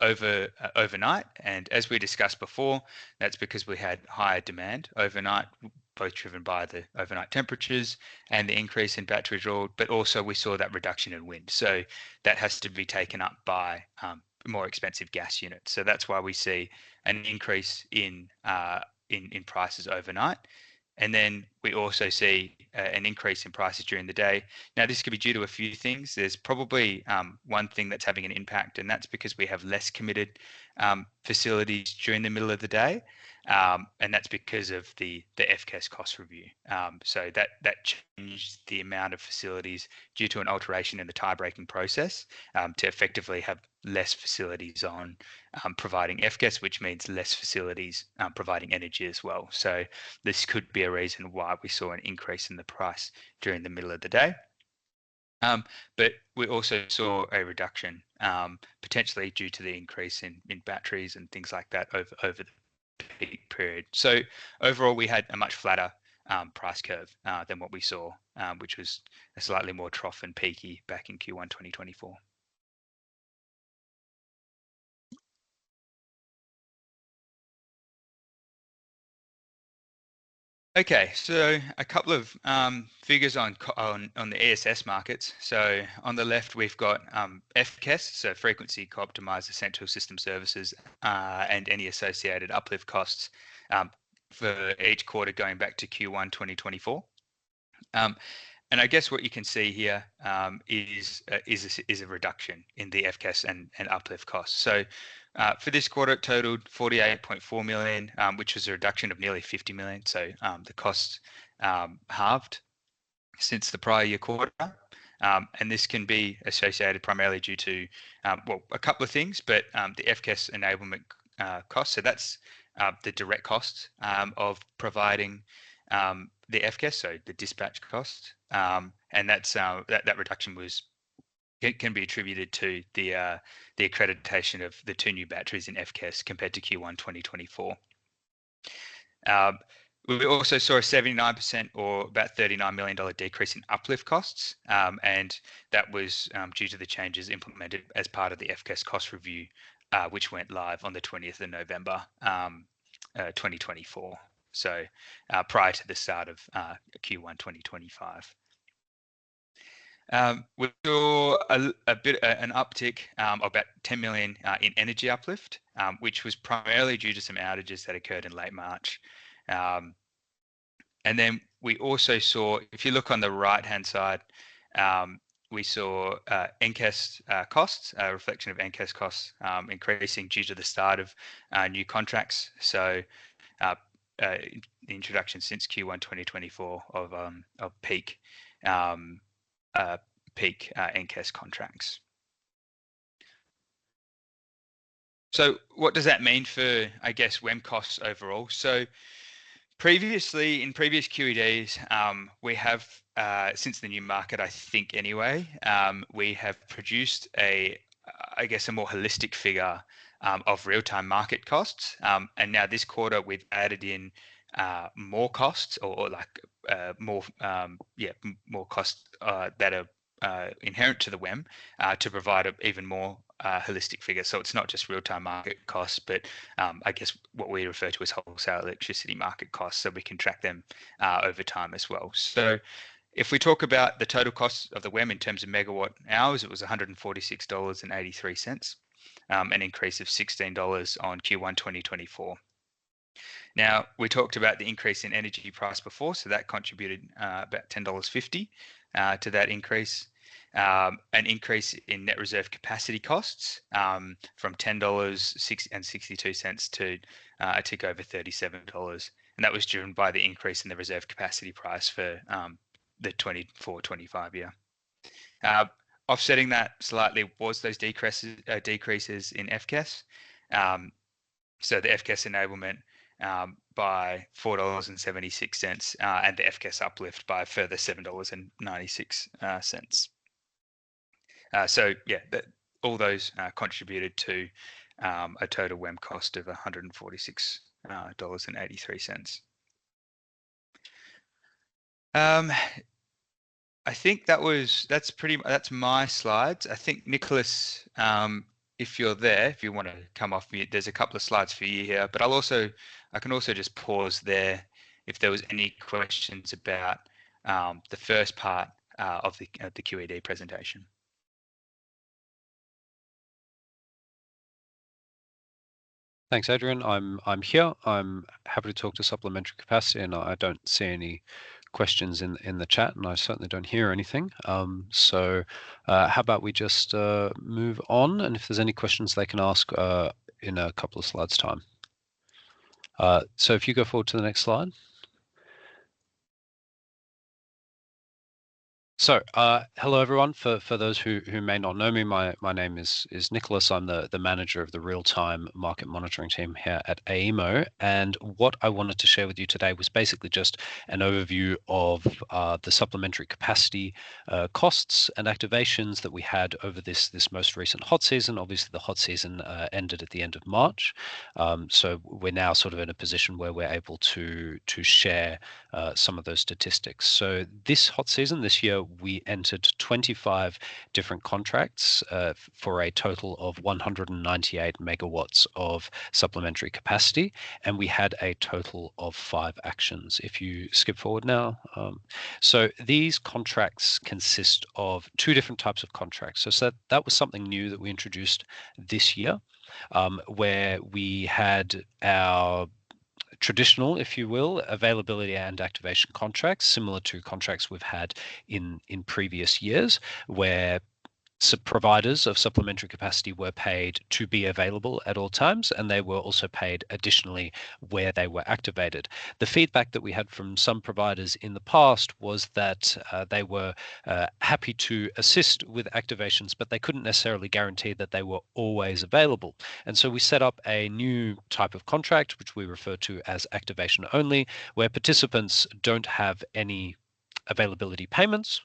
overnight, and as we discussed before, that's because we had higher demand overnight both driven by the overnight temperatures and the increase in battery withdrawal, but also we saw that reduction in wind. So that has to be taken up by more expensive gas units. So that's why we see an increase in prices overnight. And then we also see an increase in prices during the day. Now, this could be due to a few things. There's probably one thing that's having an impact, and that's because we have less committed facilities during the middle of the day. And that's because of the FCAS cost review. So that changed the amount of facilities due to an alteration in the tie-breaking process to effectively have less facilities on providing FCAS, which means less facilities providing energy as well. So this could be a reason why we saw an increase in the price during the middle of the day. But we also saw a reduction, potentially due to the increase in batteries and things like that over the peak period. So overall, we had a much flatter price curve than what we saw, which was a slightly more trough and peaky back in Q1 2024. Okay, so a couple of figures on the ESS markets. So on the left, we've got FCAS, so frequency co-optimized essential system services, and any associated uplift costs for each quarter going back to Q1 2024. And I guess what you can see here is a reduction in the FCAS and uplift costs. So for this quarter, it totaled 48.4 million, which was a reduction of nearly 50 million. So the costs halved since the prior year quarter. And this can be associated primarily due to, well, a couple of things, but the FCAS enablement costs. So that's the direct cost of providing the FCAS, so the dispatch cost, and that's that reduction can be attributed to the accreditation of the 2 new batteries in FCAS compared to Q1 2024. We also saw a 79% or about $39 million decrease in uplift costs, and that was due to the changes implemented as part of the FCAS cost review, which went live on the 20th of November 2024. So prior to the start of Q1 2025. We saw an uptick of about 10 million in energy uplift, which was primarily due to some outages that occurred in late March. And then we also saw, if you look on the right-hand side, we saw NCAS costs, a reflection of NCAS costs increasing due to the start of new contracts. So the introduction since Q1 2024 of peak NCAS contracts. So what does that mean for, I guess, WEM costs overall? So previously, in previous QEDs, we have, since the new market, I think anyway, we have produced a more holistic figure of real-time market costs. And now this quarter, we've added in more costs or more costs that are inherent to the WEM to provide an even more holistic figure. So it's not just real-time market costs, but I guess what we refer to as wholesale electricity market costs, so we can track them over time as well. So if we talk about the total cost of the WEM in terms of megawatt hours, it was $146.83, an increase of $16 on Q1 2024. Now, we talked about the increase in energy price before, so that contributed about $10.50 to that increase. An increase in net reserve capacity costs from $10.62 to a tick over $37. And that was driven by the increase in the reserve capacity price for the 24-25 year. Offsetting that slightly was those decreases in FCAS. So the FCAS enablement by $4.76 and the FCAS uplift by a further $7.96. So yeah, all those contributed to a total WEM cost of $146.83. I think that's my slides. I think Nicholas, if you're there, if you want to come off mute, there's a couple of slides for you here, but I can also just pause there if there was any questions about the first part of the QED presentation. Thanks, Adrian. I'm here. I'm happy to talk to supplementary capacity, and I don't see any questions in the chat, and I certainly don't hear anything. So how about we just move on, and if there's any questions they can ask in a couple of slides time. So if you go forward to the next slide. So, hello everyone. For those who may not know me, my name is Nicholas. I'm the manager of the real-time market monitoring team here at AEMO. And what I wanted to share with you today was basically just an overview of the supplementary capacity costs and activations that we had over this most recent hot season. Obviously, the hot season ended at the end of March, so we're now sort of in a position where we're able to share some of those statistics. So this hot season, this year, we entered 25 different contracts for a total of 198 megawatts of supplementary capacity, and we had a total of 5 actions. If you skip forward now. So these contracts consist of 2 different types of contracts. So that was something new that we introduced this year, where we had our traditional, if you will, availability and activation contracts, similar to contracts we've had in previous years, where providers of supplementary capacity were paid to be available at all times, and they were also paid additionally where they were activated. The feedback that we had from some providers in the past was that they were happy to assist with activations, but they couldn't necessarily guarantee that they were always available. And so we set up a new type of contract, which we refer to as activation only, where participants don't have any availability payments,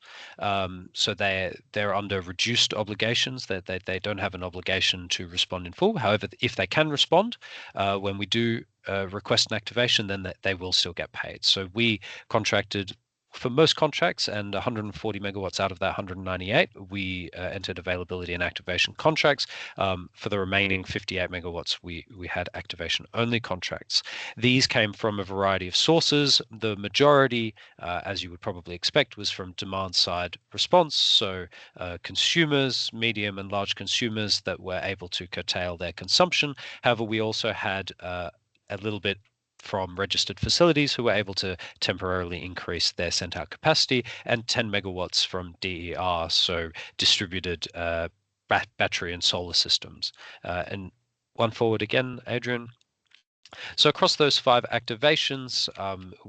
so they're under reduced obligations, that they don't have an obligation to respond in full. However, if they can respond when we do request an activation, then they will still get paid. So we contracted for most contracts, and 140 megawatts out of that 198, we entered availability and activation contracts. For the remaining 58 megawatts, we had activation only contracts. These came from a variety of sources. The majority, as you would probably expect, was from demand side response. So consumers, medium and large consumers that were able to curtail their consumption. However, we also had a little bit from registered facilities who were able to temporarily increase their sent out capacity, and 10 megawatts from DER, so distributed battery and solar systems. And one forward again, Adrian. So across those 5 activations,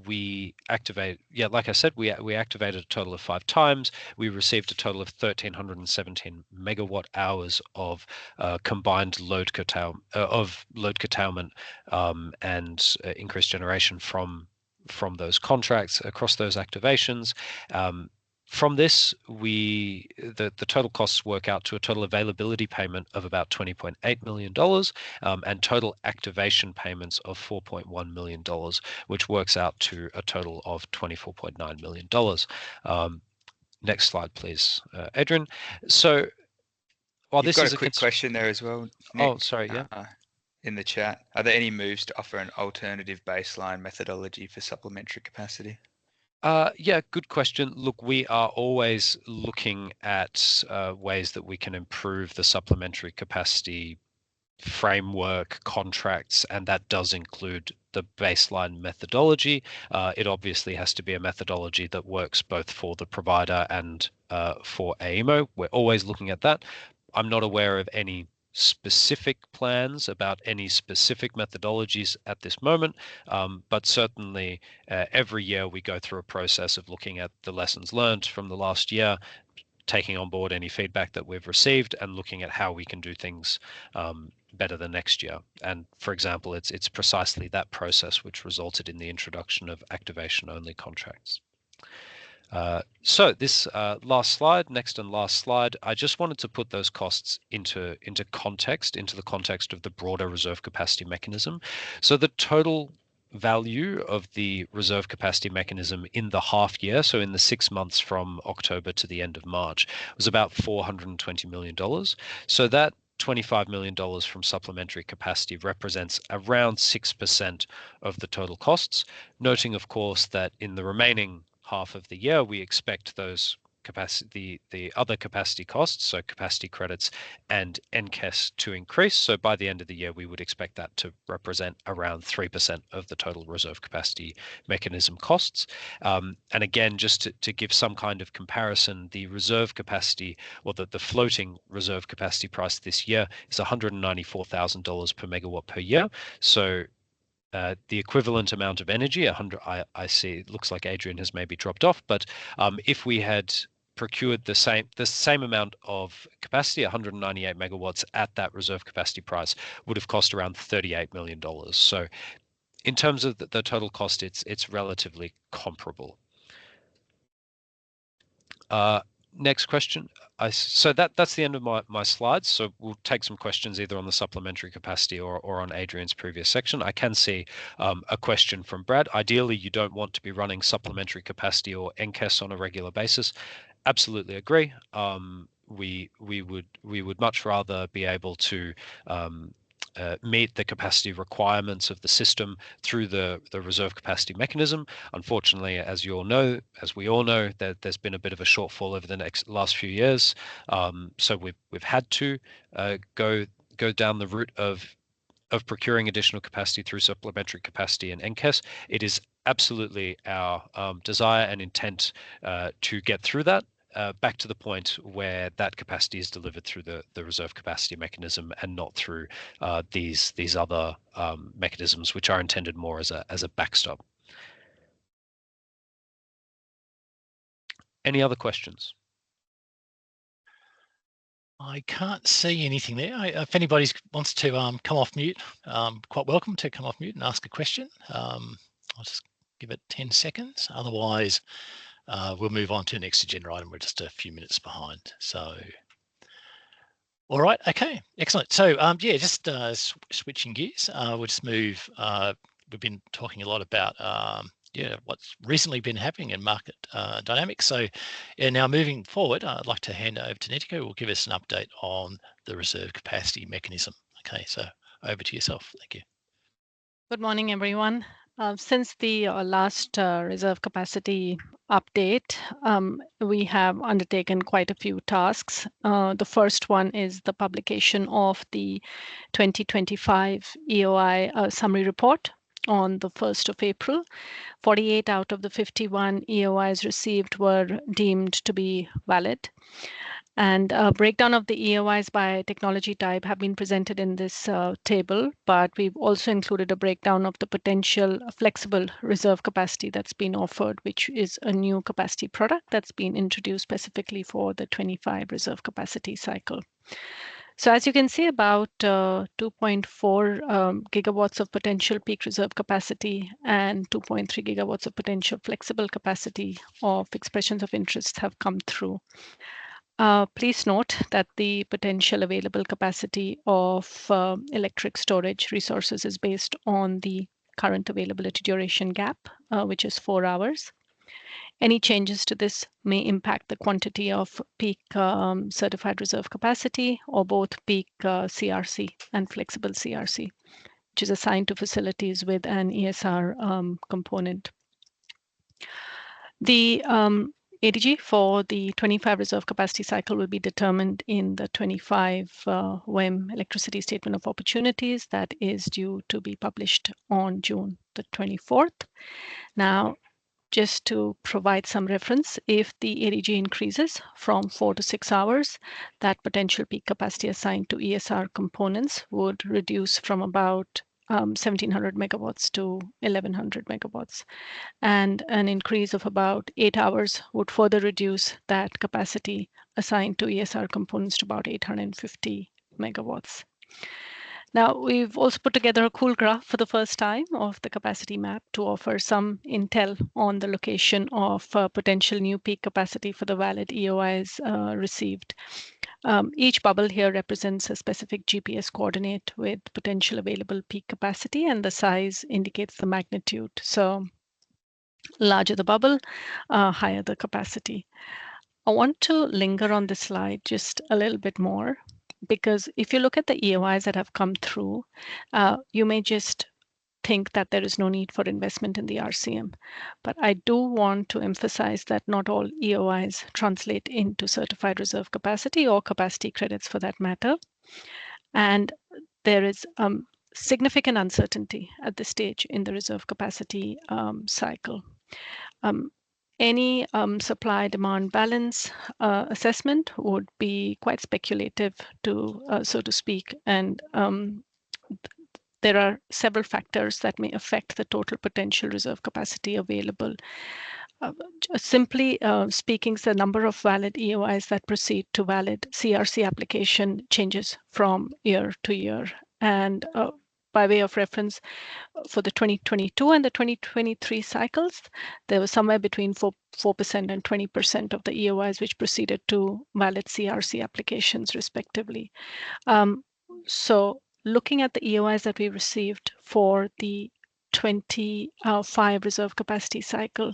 we activate, like I said, we activated a total of 5 times. We received a total of 1,317 megawatt hours of combined load curtailment and increased generation from those contracts across those activations. From this, the total costs work out to a total availability payment of about $20.8 million and total activation payments of $4.1 million, which works out to a total of $24.9 million. Next slide, please, Adrian. So while You've this got is a quick question there as well, Nick, oh, sorry, yeah. In the chat, are there any moves to offer an alternative baseline methodology for supplementary capacity? Yeah, good question. Look, we are always looking at ways that we can improve the supplementary capacity framework contracts, and that does include the baseline methodology. It obviously has to be a methodology that works both for the provider and for AEMO. We're always looking at that. I'm not aware of any specific plans about any specific methodologies at this moment, but certainly every year we go through a process of looking at the lessons learned from the last year, taking on board any feedback that we've received, and looking at how we can do things better than next year. And for example, it's precisely that process which resulted in the introduction of activation only contracts. So this last slide, next and last slide, I just wanted to put those costs into context, into the context of the broader reserve capacity mechanism. So the total value of the reserve capacity mechanism in the half year, so in the 6 months from October to the end of March, was about $420 million. So that $25 million from supplementary capacity represents around 6% of the total costs, noting, of course, that in the remaining half of the year, we expect those capacity, the other capacity costs, so capacity credits and NCAS, to increase. So by the end of the year, we would expect that to represent around 3% of the total reserve capacity mechanism costs. And again, just to give some kind of comparison, the reserve capacity, or the floating reserve capacity price this year is $194,000 per megawatt per year. So the equivalent amount of energy, 100, I see it looks like Adrian has maybe dropped off, but if we had procured the same amount of capacity, 198 megawatts at that reserve capacity price, would have cost around $38 million. So in terms of the total cost, it's relatively comparable. Next question. So that's the end of my slides. So we'll take some questions either on the supplementary capacity or on Adrian's previous section. I can see a question from Brad. Ideally, you don't want to be running supplementary capacity or NCAS on a regular basis. Absolutely agree. We would much rather be able to meet the capacity requirements of the system through the reserve capacity mechanism. Unfortunately, as we all know, that there's been a bit of a shortfall over the last few years. So we've had to go down the route of procuring additional capacity through supplementary capacity and NCAS. It is absolutely our desire and intent to get through that. Back to the point where that capacity is delivered through the reserve capacity mechanism and not through these other mechanisms, which are intended more as a backstop. Any other questions? I can't see anything there. If anybody wants to come off mute, quite welcome to come off mute and ask a question. I'll just give it 10 seconds. Otherwise, we'll move on to the next agenda item. We're just a few minutes behind. So, all right, okay, excellent. So, yeah, just switching gears, we'll just move. We've been talking a lot about what's recently been happening in market dynamics. So, yeah, now moving forward, I'd like to hand over to Netica, who will give us an update on the reserve capacity mechanism. Okay, so over to yourself. Thank you. Good morning, everyone. Since the last reserve capacity update, we have undertaken quite a few tasks. The first one is the publication of the 2025 EOI summary report on the 1st of April. 48 out of the 51 EOIs received were deemed to be valid. And a breakdown of the EOIs by technology type have been presented in this table, but we've also included a breakdown of the potential flexible reserve capacity that's been offered, which is a new capacity product that's been introduced specifically for the 25 reserve capacity cycle. So as you can see, about 2.4 gigawatts of potential peak reserve capacity and 2.3 gigawatts of potential flexible capacity of expressions of interest have come through. Please note that the potential available capacity of electric storage resources is based on the current availability duration gap, which is 4 hours. Any changes to this may impact the quantity of peak certified reserve capacity or both peak CRC and flexible CRC, which is assigned to facilities with an ESR component. The ADG for the 25 reserve capacity cycle will be determined in the 25 WEM Electricity Statement of Opportunities that is due to be published on June the 24th. Now, just to provide some reference, if the ADG increases from 4 to 6 hours, that potential peak capacity assigned to ESR components would reduce from about 1700 megawatts to 1100 megawatts. And an increase of about 8 hours would further reduce that capacity assigned to ESR components to about 850 megawatts. Now, we've also put together a cool graph for the first time of the capacity map to offer some intel on the location of potential new peak capacity for the valid EOIs received. Each bubble here represents a specific GPS coordinate with potential available peak capacity, and the size indicates the magnitude. So larger the bubble, higher the capacity. I want to linger on this slide just a little bit more because if you look at the EOIs that have come through, you may just think that there is no need for investment in the RCM. But I do want to emphasize that not all EOIs translate into certified reserve capacity or capacity credits for that matter. And there is significant uncertainty at this stage in the reserve capacity cycle. Any supply-demand balance assessment would be quite speculative, so to speak, and there are several factors that may affect the total potential reserve capacity available. Simply speaking, the number of valid EOIs that proceed to valid CRC application changes from year to year. And by way of reference, for the 2022 and the 2023 cycles, there was somewhere between 4% and 20% of the EOIs which proceeded to valid CRC applications, respectively. So looking at the EOIs that we received for the 25 reserve capacity cycle,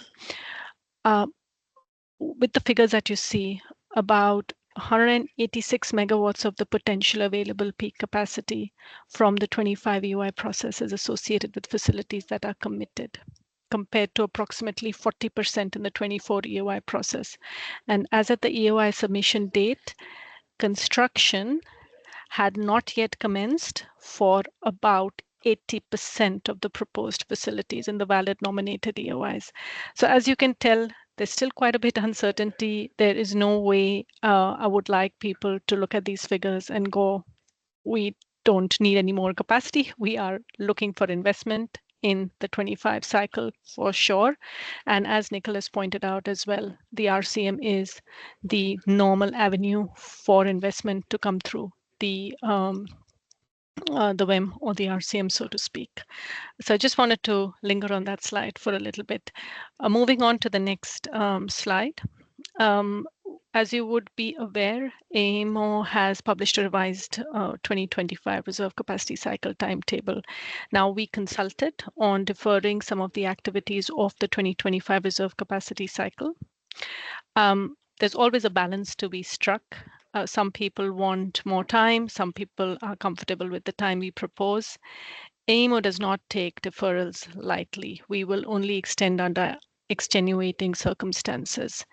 with the figures that you see, about 186 megawatts of the potential available peak capacity from the 25 EOI processes associated with facilities that are committed, compared to approximately 40% in the 24 EOI process. And as at the EOI submission date, construction had not yet commenced for about 80% of the proposed facilities in the valid nominated EOIs. So as you can tell, there's still quite a bit of uncertainty. There is no way I would like people to look at these figures and go, we don't need any more capacity. We are looking for investment in the 25 cycle for sure. And as Nicholas pointed out as well, the RCM is the normal avenue for investment to come through the WEM or the RCM, so to speak. So I just wanted to linger on that slide for a little bit. Moving on to the next slide. As you would be aware, AEMO has published a revised 2025 reserve capacity cycle timetable. Now, we consulted on deferring some of the activities of the 2025 reserve capacity cycle. There's always a balance to be struck. Some people want more time. Some people are comfortable with the time we propose. AEMO does not take deferrals lightly. We will only extend under extenuating circumstances.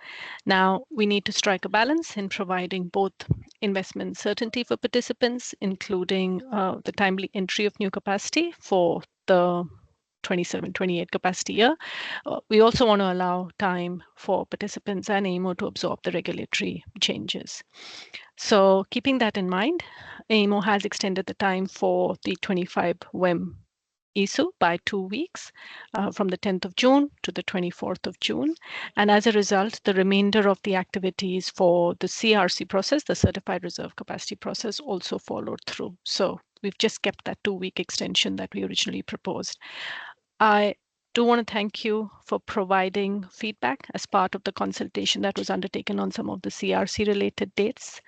Now, we need to strike a balance in providing both investment certainty for participants, including the timely entry of new capacity for the 27-28 capacity year. We also want to allow time for participants and AEMO to absorb the regulatory changes. So keeping that in mind, AEMO has extended the time for the 25 WEM ISU by 2 weeks, from the 10th of June to the 24th of June. And as a result, the remainder of the activities for the CRC process, the Certified Reserve Capacity process, also followed through. So we've just kept that 2-week extension that we originally proposed. I do want to thank you for providing feedback as part of the consultation that was undertaken on some of the CRC related dates.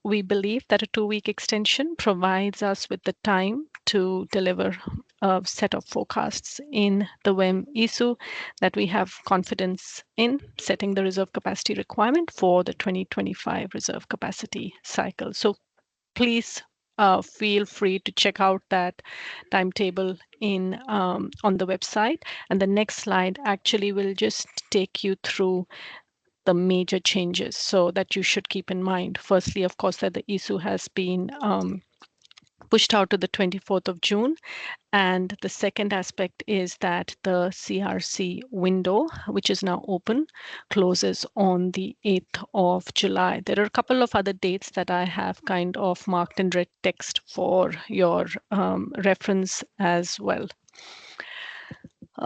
We believe that a 2-week extension provides us with the time to deliver a set of forecasts in the WEM ISU that we have confidence in setting the reserve capacity requirement for the 2025 reserve capacity cycle. So please feel free to check out that timetable on the website. And the next slide actually will just take you through the major changes so that you should keep in mind. Firstly, of course, that the ISU has been pushed out to the 24th of June. And the second aspect is that the CRC window, which is now open, closes on the 8th of July. There are a couple of other dates that I have kind of marked in red text for your reference as well.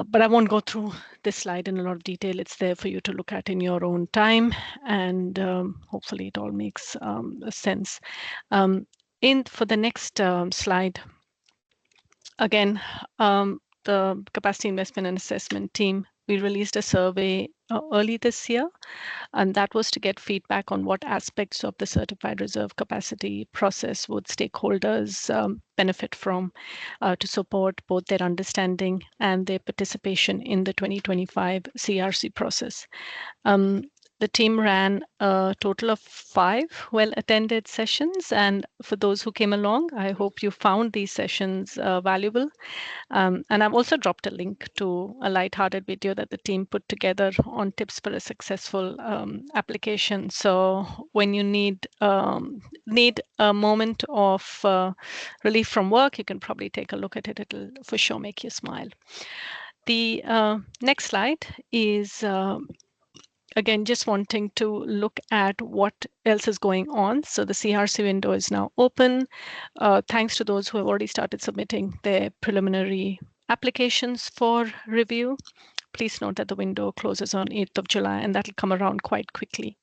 But I won't go through this slide in a lot of detail. It's there for you to look at in your own time, and hopefully it all makes sense. For the next slide, again, the Capacity Investment and Assessment team, we released a survey early this year, and that was to get feedback on what aspects of the Certified Reserve Capacity process would stakeholders benefit from to support both their understanding and their participation in the 2025 CRC process. The team ran a total of 5 well-attended sessions, and for those who came along, I hope you found these sessions valuable. And I've also dropped a link to a lighthearted video that the team put together on tips for a successful application. So when you need a moment of relief from work, you can probably take a look at it. It'll for sure make you smile. The next slide is again, just wanting to look at what else is going on. So the CRC window is now open. Thanks to those who have already started submitting their preliminary applications for review. Please note that the window closes on 8th of July, and that'll come around quite quickly.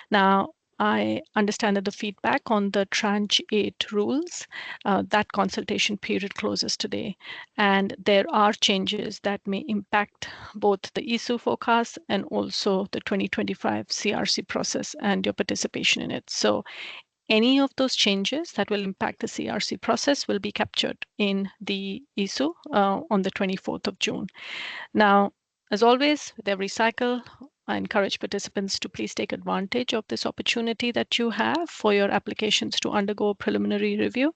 Now, I understand that the feedback on the Tranche 8 rules, that consultation period closes today. And there are changes that may impact both the ESU forecast and also the 2025 CRC process and your participation in it. So any of those changes that will impact the CRC process will be captured in the ESU on the 24th of June. Now, as always, with every cycle, I encourage participants to please take advantage of this opportunity that you have for your applications to undergo preliminary review.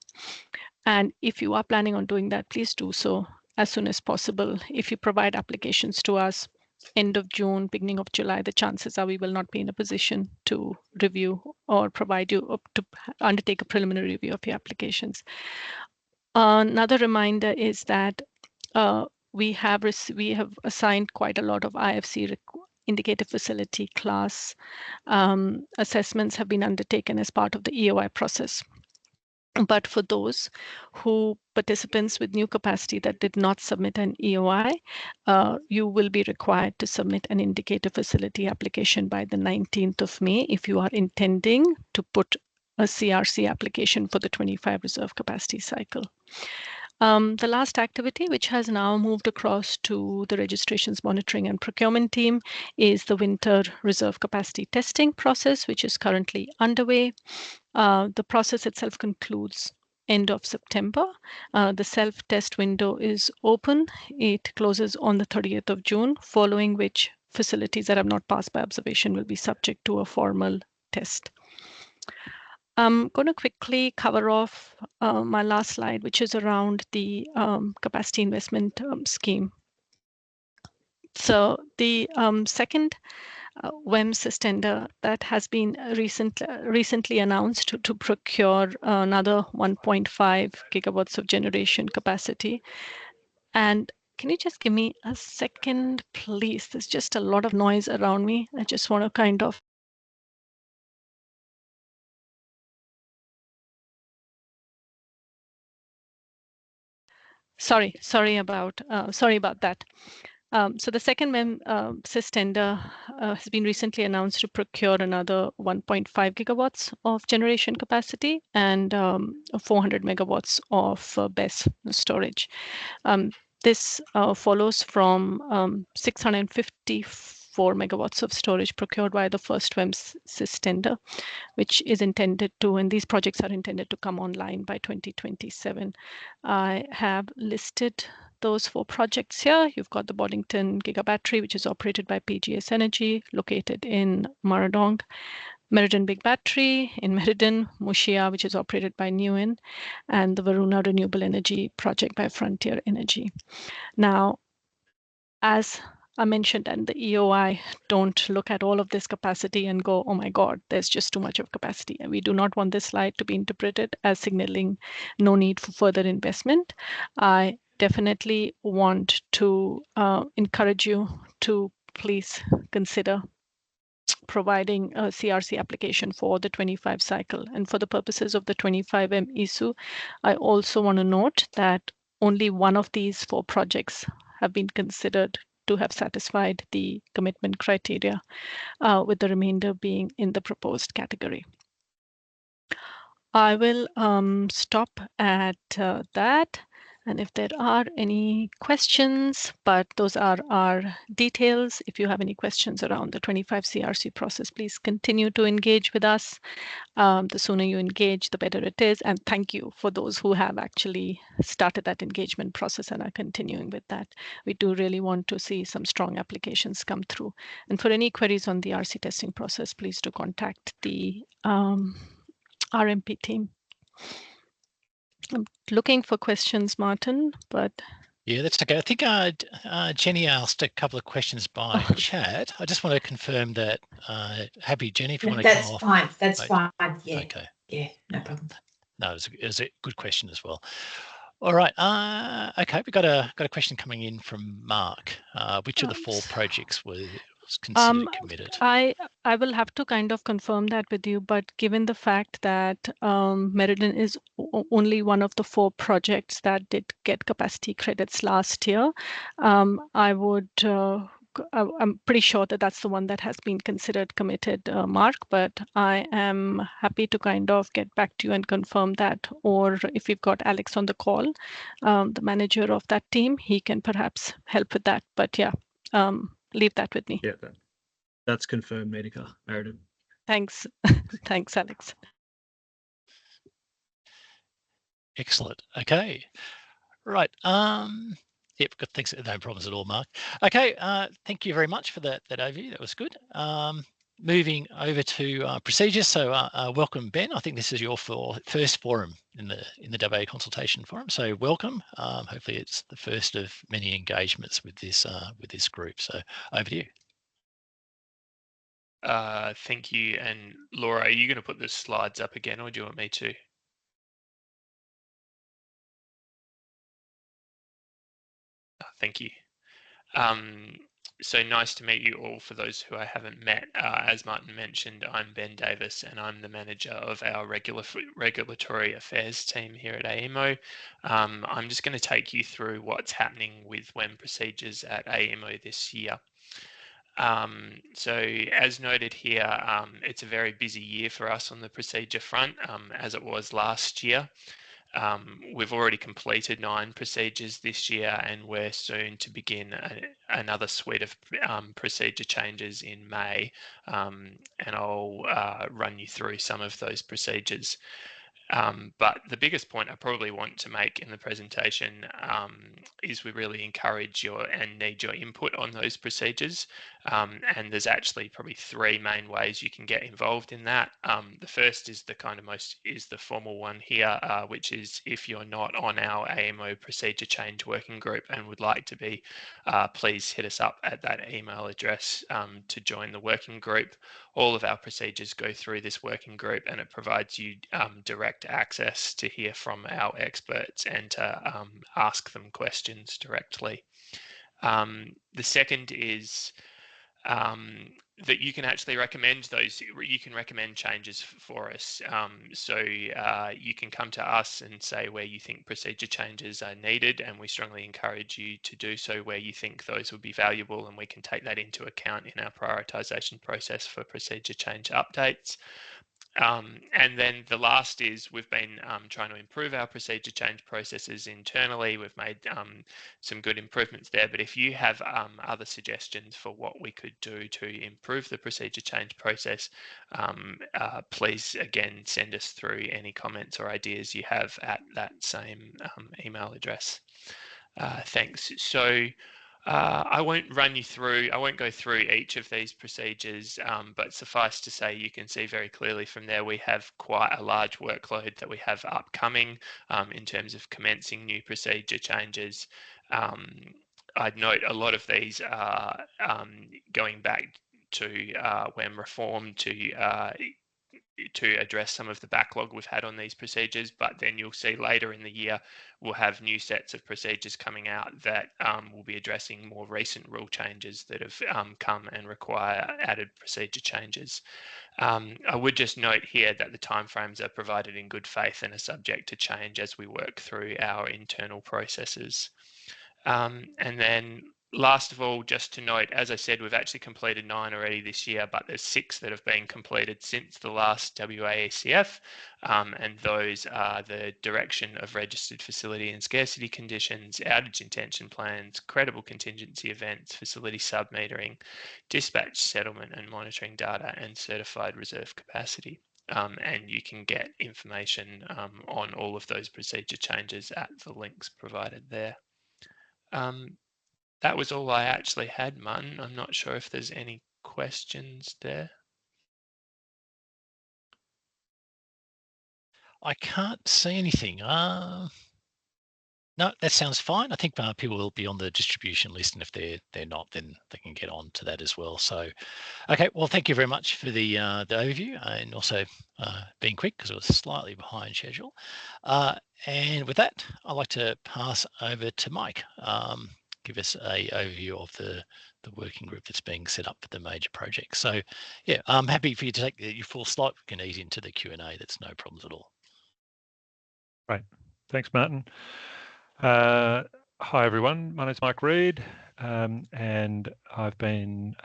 And if you are planning on doing that, please do so as soon as possible. If you provide applications to us end of June, beginning of July, the chances are we will not be in a position to review or provide you to undertake a preliminary review of your applications. Another reminder is that we have assigned quite a lot of IFC indicative facility class assessments have been undertaken as part of the EOI process. But for those participants with new capacity that did not submit an EOI, you will be required to submit an indicative facility application by the 19th of May if you are intending to put a CRC application for the 25 reserve capacity cycle. The last activity, which has now moved across to the registrations monitoring and procurement team, is the winter reserve capacity testing process, which is currently underway. The process itself concludes end of September. The self-test window is open. It closes on the 30th of June, following which facilities that have not passed by observation will be subject to a formal test. I'm going to quickly cover off my last slide, which is around the capacity investment scheme. So the second WEMS tender that has been recently announced to procure another 1.5 gigawatts of generation capacity. And can you just give me a second, please? There's just a lot of noise around me. I just want to kind of Sorry about that. So the second WEMS tender has been recently announced to procure another 1.5 gigawatts of generation capacity and 400 megawatts of BESS storage. This follows from 654 megawatts of storage procured by the first WEMS tender, which is intended to, and these projects are intended to come online by 2027. I have listed those 4 projects here. You've got the Boddington Gigabattery, which is operated by PGS Energy, located in Marandong. Meriden Big Battery in Meriden, Mushia, which is operated by Newen, and the Varuna Renewable Energy Project by Frontier Energy. Now, as I mentioned, and the EOI don't look at all of this capacity and go, oh my God, there's just too much of capacity. And we do not want this slide to be interpreted as signaling no need for further investment. I definitely want to encourage you to please consider providing a CRC application for the 25 cycle. And for the purposes of the 25M ESU, I also want to note that only one of these 4 projects have been considered to have satisfied the commitment criteria, with the remainder being in the proposed category. I will stop at that. And if there are any questions, but those are our details. If you have any questions around the 25 CRC process, please continue to engage with us. The sooner you engage, the better it is. And thank you for those who have actually started that engagement process and are continuing with that. We do really want to see some strong applications come through. And for any queries on the RC testing process, please do contact the RMP team. I'm looking for questions, Martin, but yeah, that's okay. I think Jenny asked a couple of questions by chat. I just want to confirm that. Happy, Jenny, if you want to come off. Fine. That's Right. fine. Yeah. Okay. Yeah, no problem. No, it was a good question as well. All right. Okay, we got a question coming in from Mark. Which of the 4 projects was considered committed? I will have to kind of confirm that with you, but given the fact that Meriden is only one of the 4 projects that did get capacity credits last year, I would. I'm pretty sure that that's the one that has been considered committed, Mark, but I am happy to kind of get back to you and confirm that. Or if we've got Alex on the call, the manager of that team, he can perhaps help with that. But yeah, leave that with me. Yeah, that's confirmed, Meriden. Thanks. Thanks, Alex. Excellent. Okay. Right. Yep, good. Thanks. No problems at all, Mark. Okay. Thank you very much for that overview. That was good. Moving over to procedures. So welcome, Ben. I think this is your first forum in the WA consultation forum. So welcome. Hopefully it's the first of many engagements with this group. So over to you. Thank you. And Laura, are you going to put the slides up again, or do you want me to? Thank you. So nice to meet you all. For those who I haven't met, as Martin mentioned, I'm Ben Davis and I'm the manager of our regulatory affairs team here at AEMO. I'm just going to take you through what's happening with WEM procedures at AEMO this year. So as noted here, it's a very busy year for us on the procedure front, as it was last year. We've already completed 9 procedures this year, and we're soon to begin another suite of procedure changes in May, and I'll run you through some of those procedures. But the biggest point I probably want to make in the presentation is we really encourage and need your input on those procedures. And there's actually probably 3 main ways you can get involved in that. The first is the formal one here, which is if you're not on our AEMO procedure change working group and would like to be, please hit us up at that email address to join the working group. All of our procedures go through this working group, and it provides you direct access to hear from our experts and to ask them questions directly. The second is that you can actually recommend changes for us. So you can come to us and say where you think procedure changes are needed, and we strongly encourage you to do so where you think those would be valuable, and we can take that into account in our prioritization process for procedure change updates. And then the last is we've been trying to improve our procedure change processes internally. We've made some good improvements there, but if you have other suggestions for what we could do to improve the procedure change process, please again send us through any comments or ideas you have at that same email address. Thanks. So I won't go through each of these procedures, but suffice to say, you can see very clearly from there we have quite a large workload that we have upcoming in terms of commencing new procedure changes. I'd note a lot of these are going back to WEM reform to address some of the backlog we've had on these procedures, but then you'll see later in the year we'll have new sets of procedures coming out that will be addressing more recent rule changes that have come and require added procedure changes. I would just note here that the timeframes are provided in good faith and are subject to change as we work through our internal processes. And then last of all, just to note, as I said, we've actually completed 9 already this year, but there's 6 that have been completed since the last WAECF, and those are the direction of registered facility and scarcity conditions, outage intention plans, credible contingency events, facility submetering, dispatch settlement and monitoring data, and certified reserve capacity. And you can get information on all of those procedure changes at the links provided there. That was all I actually had, Martin. I'm not sure if there's any questions there. I can't see anything. No, that sounds fine. I think people will be on the distribution list, and if they're not, then they can get on to that as well. So, okay, well, thank you very much for the overview, and also being quick because it was slightly behind schedule. And with that, I'd like to pass over to Mike. Give us a overview of the working group that's being set up for the major project. So, yeah, I'm happy for you to take your full slot. We can ease into the Q&A. That's no problems at all. Right. Thanks, Martin. Hi, everyone. My name is Mike Reid, and I've been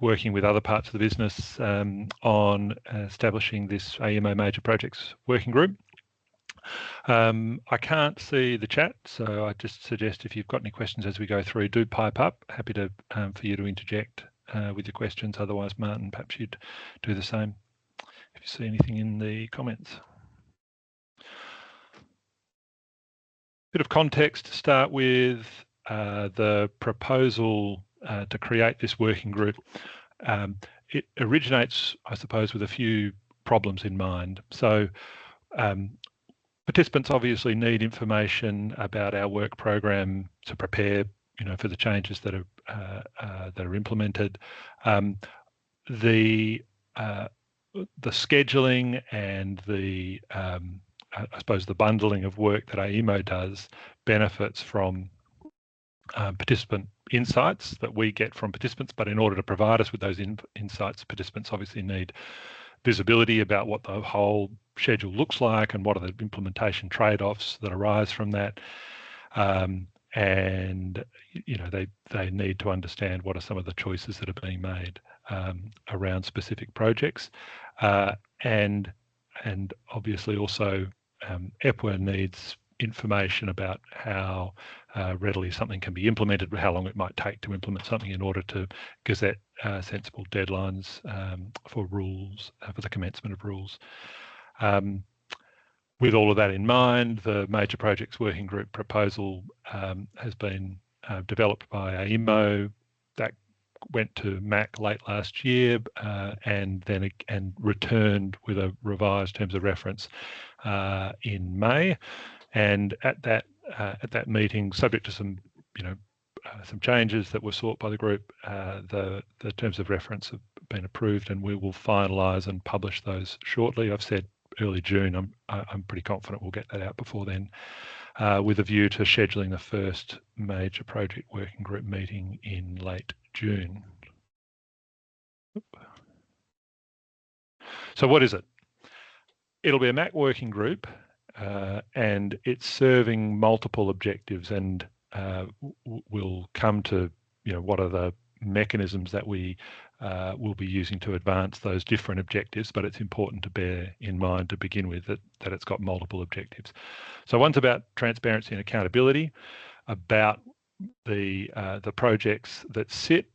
working with other parts of the business on establishing this AEMO Major Projects Working Group. I can't see the chat, so I just suggest if you've got any questions as we go through, do pipe up. Happy to for you to interject with your questions. Otherwise, Martin, perhaps you'd do the same if you see anything in the comments. Bit of context to start with the proposal to create this working group. It originates, I suppose, with a few problems in mind. So participants obviously need information about our work program to prepare, for the changes that are implemented. The scheduling and the I suppose the bundling of work that AEMO does benefits from participant insights that we get from participants, but in order to provide us with those insights, participants obviously need visibility about what the whole schedule looks like and what are the implementation trade-offs that arise from that. And they need to understand what are some of the choices that are being made around specific projects, and obviously also EPWA needs information about how readily something can be implemented, how long it might take to implement something in order to gazette sensible deadlines for rules, for the commencement of rules. With all of that in mind, the Major Projects Working Group proposal has been developed by AEMO. That went to MAC late last year and then returned with a revised terms of reference in May. And at that meeting, subject to some changes that were sought by the group, the terms of reference have been approved, and we will finalise and publish those shortly. I've said early June. I'm pretty confident we'll get that out before then, with a view to scheduling the first Major Project Working Group meeting in late June. So what is it? It'll be a MAC working group, and it's serving multiple objectives, and we'll come to what are the mechanisms that we will be using to advance those different objectives, but it's important to bear in mind to begin with that it's got multiple objectives. So one's about transparency and accountability, about the projects that sit.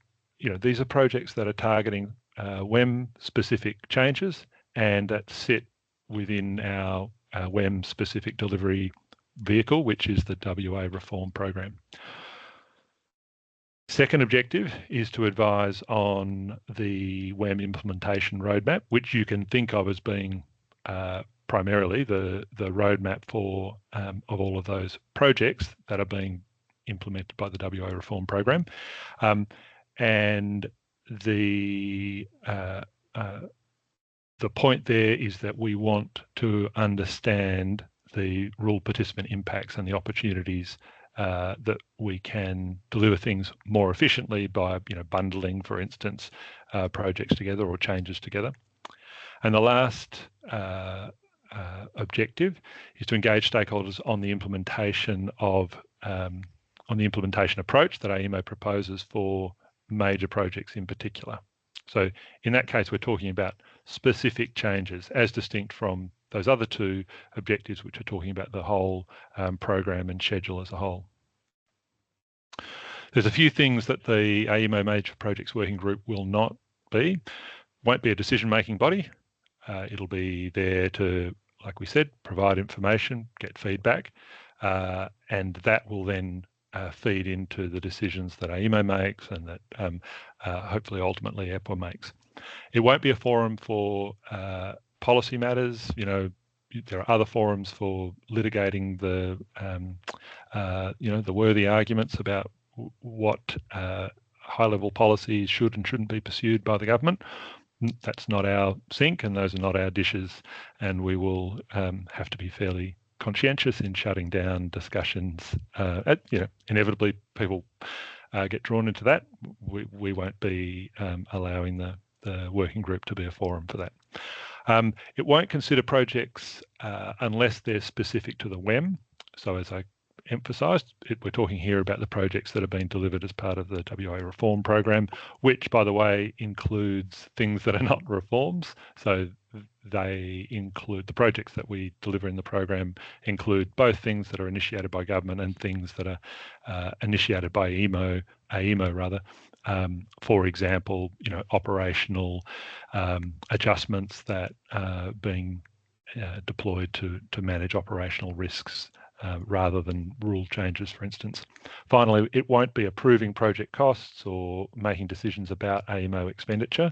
These are projects that are targeting WEM specific changes and that sit within our WEM specific delivery vehicle, which is the WA Reform Program. Second objective is to advise on the WEM implementation roadmap, which you can think of as being primarily the roadmap for of all of those projects that are being implemented by the WA Reform Program. And the point there is that we want to understand the rule participant impacts and the opportunities that we can deliver things more efficiently by bundling, for instance, projects together or changes together. And the last objective is to engage stakeholders on the implementation of on the implementation approach that AEMO proposes for major projects in particular. So in that case, we're talking about specific changes as distinct from those other two objectives, which are talking about the whole program and schedule as a whole. There's a few things that the AEMO Major Projects Working Group will not be. Won't be a decision-making body. It'll be there to, like we said, provide information, get feedback, and that will then feed into the decisions that AEMO makes and that hopefully ultimately EPWA makes. It won't be a forum for policy matters. You know, there are other forums for litigating the the worthy arguments about what high-level policies should and shouldn't be pursued by the government. That's not our sink, and those are not our dishes, and we will have to be fairly conscientious in shutting down discussions. Inevitably people get drawn into that. We won't be allowing the working group to be a forum for that. It won't consider projects unless they're specific to the WEM. So as I emphasised, we're talking here about the projects that have been delivered as part of the WA reform program, which, by the way, includes things that are not reforms. So they include the projects that we deliver in the program include both things that are initiated by government and things that are initiated by AEMO rather. For example, operational adjustments that are being deployed to manage operational risks rather than rule changes, for instance. Finally, it won't be approving project costs or making decisions about AEMO expenditure.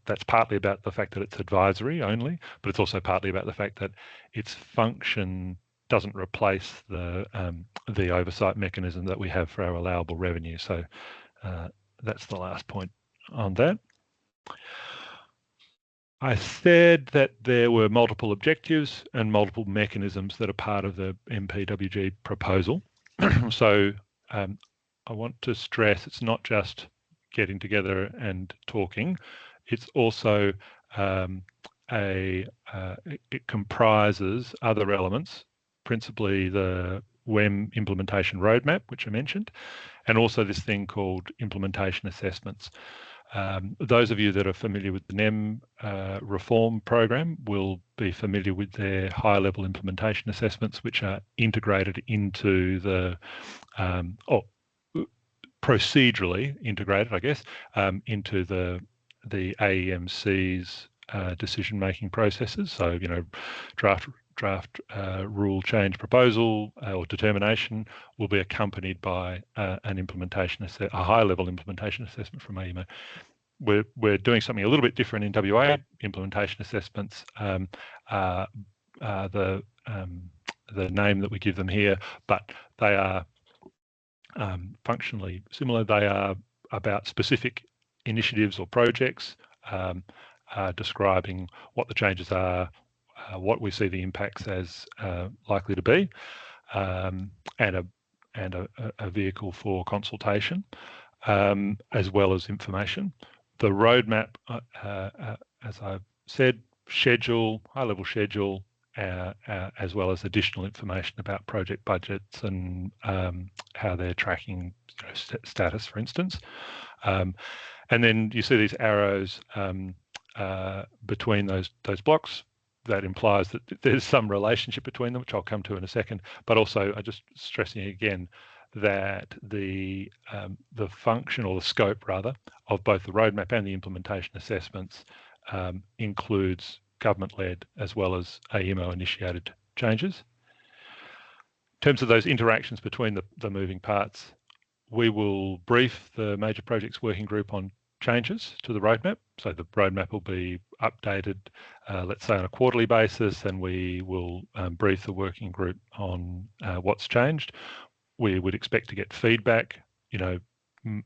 That's partly about the fact that it's advisory only, but it's also partly about the fact that its function doesn't replace the oversight mechanism that we have for our allowable revenue. So that's the last point on that. I said that there were multiple objectives and multiple mechanisms that are part of the MPWG proposal. So I want to stress it's not just getting together and talking. It's also it comprises other elements, principally the WEM implementation roadmap, which I mentioned, and also this thing called implementation assessments. Those of you that are familiar with the NEM reform program will be familiar with their high-level implementation assessments, which are integrated into the, procedurally integrated, I guess, into the AEMC's decision-making processes. So, draft rule change proposal or determination will be accompanied by a high-level implementation assessment from AEMO. We're doing something a little bit different in WA. Implementation assessments, the name that we give them here, but they are functionally similar. They are about specific initiatives or projects, describing what the changes are, what we see the impacts as likely to be, and a vehicle for consultation, as well as information. The roadmap, as I've said, high-level schedule, as well as additional information about project budgets and how they're tracking status, for instance. And then you see these arrows between those blocks. That implies that there's some relationship between them, which I'll come to in a second. But also, I'm just stressing again that the function, or the scope rather, of both the roadmap and the implementation assessments includes government-led as well as AEMO-initiated changes. In terms of those interactions between the moving parts, we will brief the Major Projects Working Group on changes to the roadmap. So the roadmap will be updated, let's say on a quarterly basis, and we will brief the working group on what's changed. We would expect to get feedback,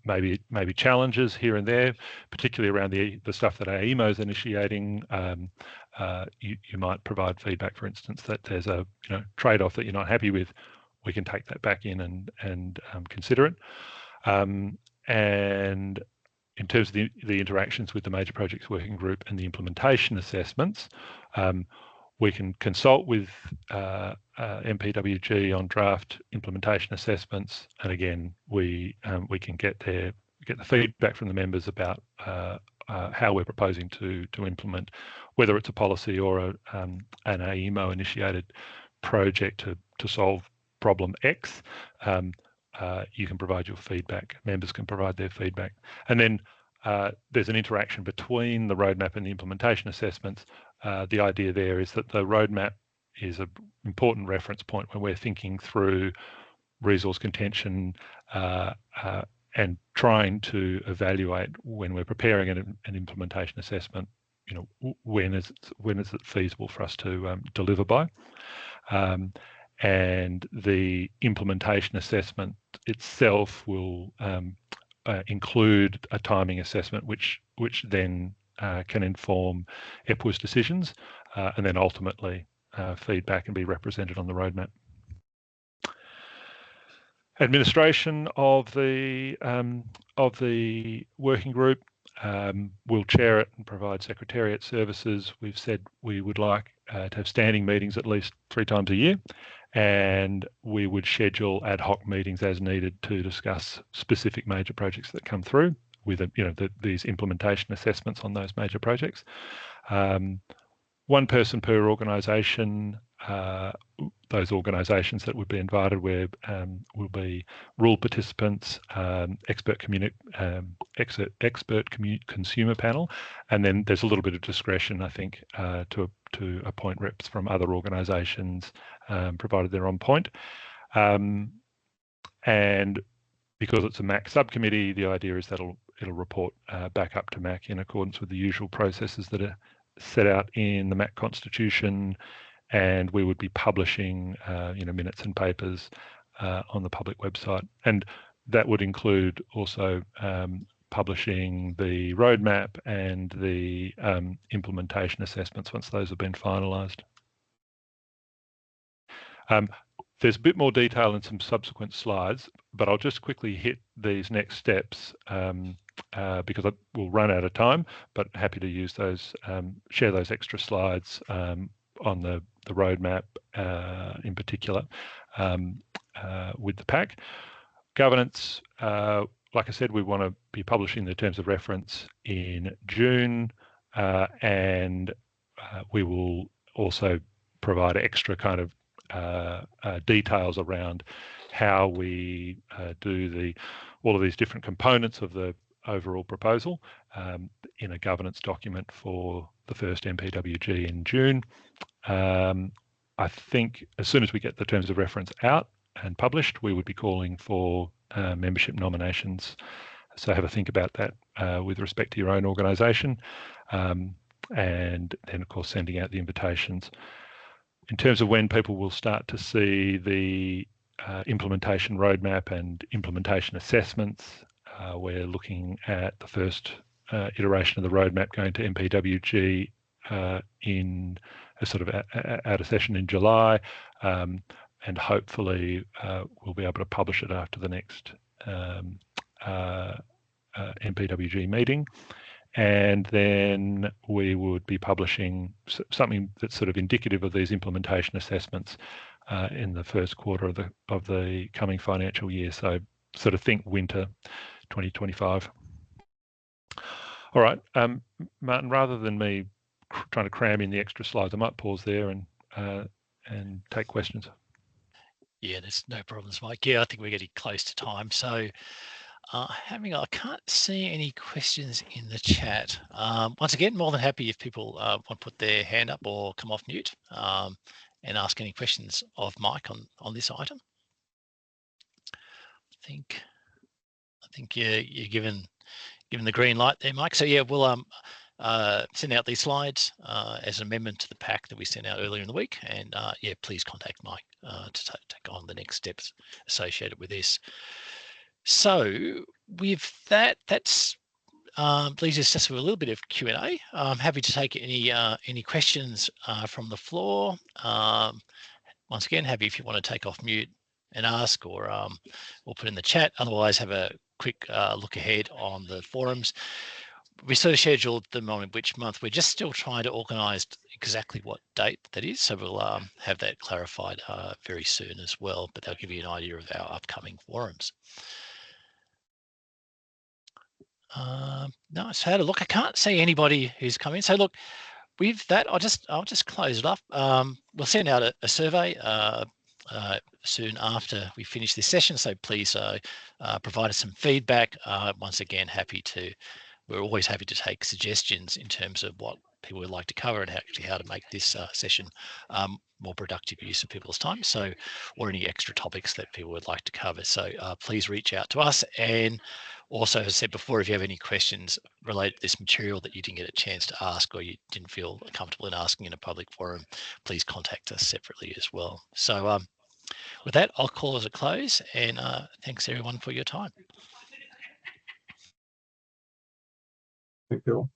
maybe challenges here and there, particularly around the stuff that AEMO is initiating. You might provide feedback, for instance, that there's a trade-off that you're not happy with. We can take that back in and consider it. And in terms of the interactions with the Major Projects Working Group and the implementation assessments, We can consult with MPWG on draft implementation assessments, and again, we can get the feedback from the members about how we're proposing to implement, whether it's a policy or an AEMO initiated project to solve problem X. You can provide your feedback. Members can provide their feedback, and then there's an interaction between the roadmap and the implementation assessments. The idea there is that the roadmap is an important reference point when we're thinking through resource contention and trying to evaluate, when we're preparing an implementation assessment, when is it feasible for us to deliver by. And the implementation assessment itself will include a timing assessment, which then can inform EPWA's decisions, and then ultimately feedback and be represented on the roadmap. Administration of the working group, will chair it and provide secretariat services. We've said we would like to have standing meetings at least 3 times a year, and we would schedule ad hoc meetings as needed to discuss specific major projects that come through with these implementation assessments on those major projects. 1 person per organisation. Those organisations that would be invited will be rule participants, expert consumer panel, and then there's a little bit of discretion, I think, to appoint reps from other organisations, provided they're on point. And because it's a MAC subcommittee, the idea is that it'll report back up to MAC in accordance with the usual processes that are set out in the MAC Constitution, and we would be publishing minutes and papers on the public website. And that would include also publishing the roadmap and the implementation assessments once those have been finalised. There's a bit more detail in some subsequent slides, but I'll just quickly hit these next steps because we'll run out of time, but happy to use those, share those extra slides on the roadmap in particular with the pack. Governance, like I said, we want to be publishing the terms of reference in June, and we will also provide extra kind of details around how we do all of these different components of the overall proposal in a governance document for the first MPWG in June. I think as soon as we get the terms of reference out and published, we would be calling for membership nominations. So have a think about that with respect to your own organisation, and then of course sending out the invitations. In terms of when people will start to see the implementation roadmap and implementation assessments, we're looking at the first iteration of the roadmap going to MPWG in a sort of out of session in July, and hopefully we'll be able to publish it after the next MPWG meeting. And then we would be publishing something that's sort of indicative of these implementation assessments in the first quarter of the coming financial year. So sort of think winter 2025. All right, Martin, rather than me trying to cram in the extra slides, I might pause there and take questions. Yeah, there's no problems, Mike. Yeah, I think we're getting close to time. So I can't see any questions in the chat. Once again, more than happy if people want to put their hand up or come off mute and ask any questions of Mike on this item. I think you're given the green light there, Mike. So yeah, we'll send out these slides as an amendment to the pack that we sent out earlier in the week, and yeah, please contact Mike to take on the next steps associated with this. So with that, that's leaves us just with a little bit of Q&A. I'm happy to take any questions from the floor. Once again, happy if you want to take off mute and ask, or put in the chat. Otherwise, have a quick look ahead on the forums. we sort of scheduled them on which month. We're just still trying to organise exactly what date that is. So we'll have that clarified very soon as well, but they'll give you an idea of our upcoming forums. No, so had a look. I can't see anybody who's come in. So look, with that, I'll just close it up. We'll send out a survey soon after we finish this session. So please provide us some feedback. Once again, we're always happy to take suggestions in terms of what people would like to cover and actually how to make this session more productive use of people's time. So, or any extra topics that people would like to cover. So please reach out to us. And also, as I said before, if you have any questions related to this material that you didn't get a chance to ask or you didn't feel comfortable in asking in a public forum, please contact us separately as well. So with that, I'll call it a close, and thanks everyone for your time. Thank you all.